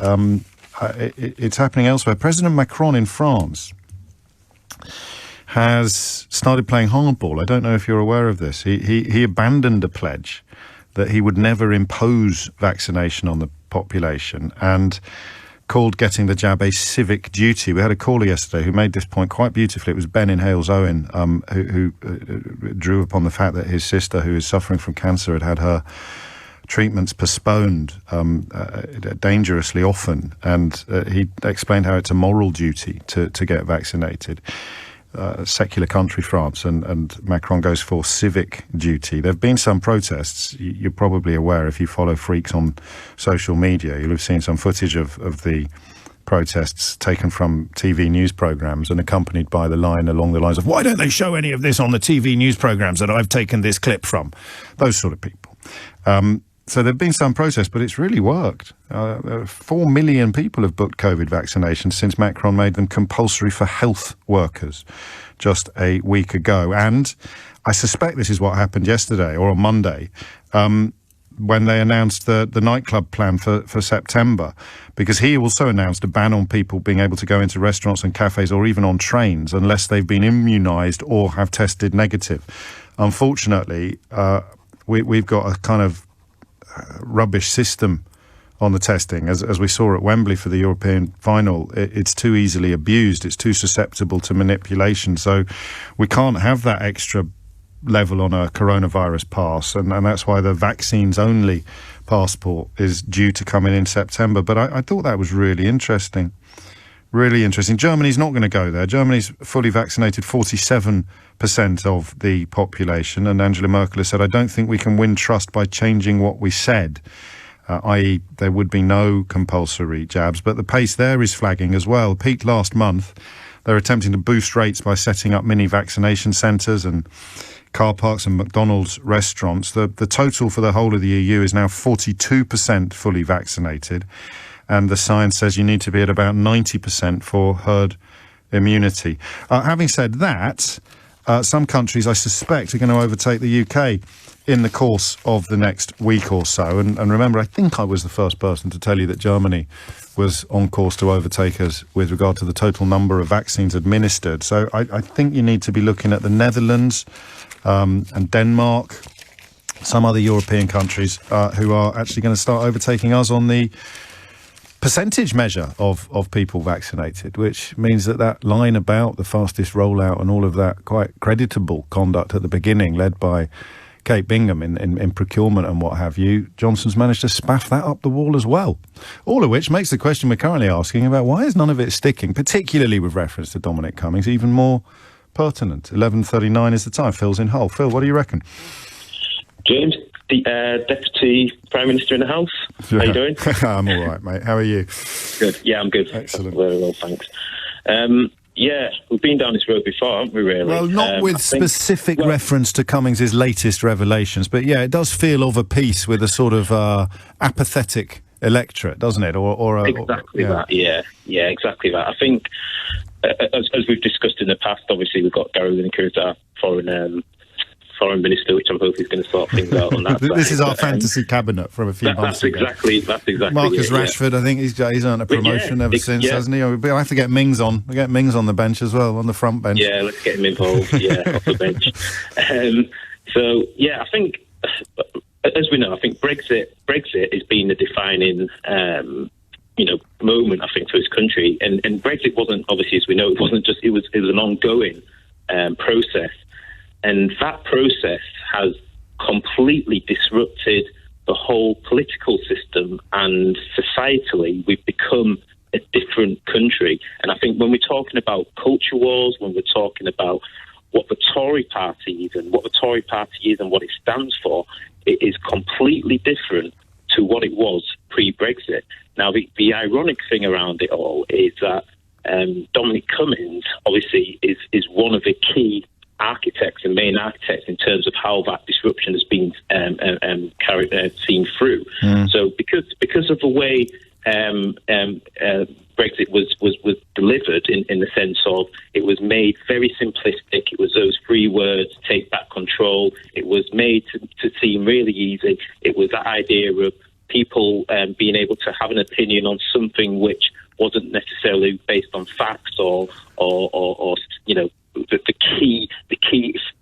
It's happening elsewhere. President Macron in France has started playing hardball. I don't know if you're aware of this. He abandoned a pledge that he would never impose vaccination on the population and called getting the jab a civic duty. We had a caller yesterday who made this point quite beautifully. It was Ben in Hales-Owen who drew upon the fact that his sister, who is suffering from cancer, had her treatments postponed dangerously often, and he explained how it's a moral duty to get vaccinated. Secular country, France, and Macron goes for civic duty. There have been some protests. You're probably aware, if you follow freaks on social media, you'll have seen some footage of the protests taken from TV news programmes and accompanied by the line along the lines of, why don't they show any of this on the TV news programmes that I've taken this clip from? Those sort of people. So there have been some protests, but it's really worked. 4 million people have booked COVID vaccinations since Macron made them compulsory for health workers just a week ago. And I suspect this is what happened yesterday or on Monday when they announced the nightclub plan for September, because he also announced a ban on people being able to go into restaurants and cafes or even on trains unless they've been immunised or have tested negative. Unfortunately, we've got a kind of rubbish system on the testing, as we saw at Wembley for the European final. It's too easily abused. It's too susceptible to manipulation. So we can't have that extra level on a coronavirus pass, and that's why the vaccines-only passport is due to come in September. But I thought that was really interesting. Really interesting. Germany's not going to go there. Germany's fully vaccinated 47% of the population, and Angela Merkel has said, I don't think we can win trust by changing what we said, i.e. there would be no compulsory jabs, but the pace there is flagging as well. Peaked last month. They're attempting to boost rates by setting up mini vaccination centres and car parks and McDonald's restaurants. The total for the whole of the EU is now 42% fully vaccinated. And the science says you need to be at about 90% for herd immunity. Having said that, some countries, I suspect, are going to overtake the UK in the course of the next week or so. And remember, I think I was the first person to tell you that Germany was on course to overtake us with regard to the total number of vaccines administered. So I think you need to be looking at the Netherlands and Denmark, some other European countries who are actually going to start overtaking us on the percentage measure of people vaccinated, which means that line about the fastest rollout and all of that quite creditable conduct at the beginning, led by Kate Bingham in procurement and what have you, Johnson's managed to spaff that up the wall as well. All of which makes the question we're currently asking about why is none of it sticking, particularly with reference to Dominic Cummings, even more pertinent. 11:39 is the time. Phil's in Hull. Phil, what do you reckon? James, the Deputy Prime Minister in the House. Yeah. How you doing? I'm all right, mate. How are you? Good. Yeah, I'm good. Excellent. Very well, thanks. Yeah, we've been down this road before, haven't we, really? Well, not with specific reference to Cummings' latest revelations, but yeah, it does feel of a piece with a sort of apathetic electorate, doesn't it? Exactly that, yeah, exactly that. I think, as we've discussed in the past, obviously we've got Gary Lineker as our foreign foreign minister, which I'm hoping is going to sort things out on that. This side. is our fantasy cabinet from a few months ago. That's exactly Marcus it, Rashford, I think he's earned a promotion ever since, hasn't he? We'll have to get Mings on. We'll get Mings on the bench as well, on the front bench. Yeah, let's get him involved. Off the bench. I think, as we know, I think Brexit has been the defining moment, I think, for this country. And Brexit wasn't, obviously, as we know, it was an ongoing process. And that process has completely disrupted the whole political system, and societally, we've become a different country. And I think when we're talking about culture wars, when we're talking about what the Tory party is and what it stands for, it is completely different to what it was pre-Brexit. Now, the ironic thing around it all is that Dominic Cummings, obviously, is one of the key architects and main architects in terms of how that disruption has been seen through. So because of the way Brexit was delivered in the sense of it was made very simplistic. It was those 3 words, take back control. It was made to seem really easy. It was that idea of people being able to have an opinion on something which wasn't necessarily based on facts or the key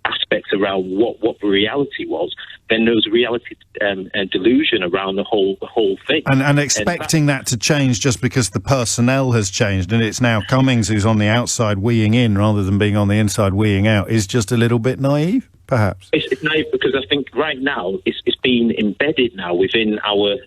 aspects around what the reality was. Then there was reality and delusion around the whole thing, and expecting that to change just because the personnel has changed and it's now Cummings who's on the outside weeing in rather than being on the inside weeing out is just a little bit naive, perhaps. It's naive because I think right now it's been embedded now within our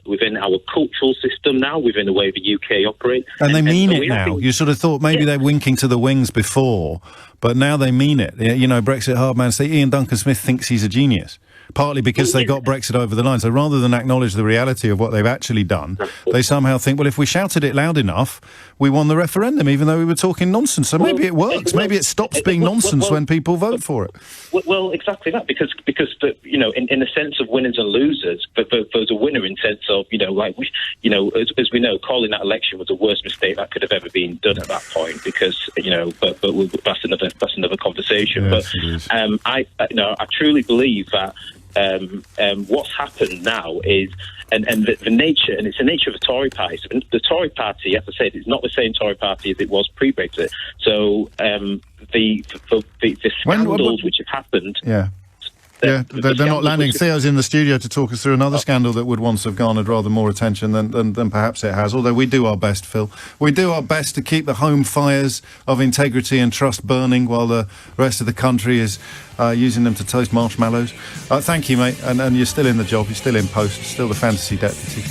cultural system now, within the way the UK operates. And they mean it now. You sort of thought maybe they're winking to the wings before, but now they mean it. Brexit hard man say Ian Duncan Smith thinks he's a genius, partly because they got Brexit over the line. So rather than acknowledge the reality of what they've actually done, they somehow think, well, if we shouted it loud enough, we won the referendum, even though we were talking nonsense. So maybe it works. Maybe it stops being nonsense when people vote for it. Well, exactly that, because in the sense of winners and losers, but there's a winner in sense of as we know, calling that election was the worst mistake that could have ever been done at that point, because but that's another conversation. Yes, but I truly believe that what's happened now is, and the nature, and it's the nature of the Tory party. So the Tory party, as I said, is not the same Tory party as it was pre-Brexit. So the scandals which have happened. They're not landing. Theo's in the studio to talk us through another scandal that would once have garnered rather more attention than perhaps it has, although we do our best, Phil. We do our best to keep the home fires of integrity and trust burning while the rest of the country is using them to toast marshmallows. Thank you, mate, and you're still in the job, you're still in post, still the fantasy deputy.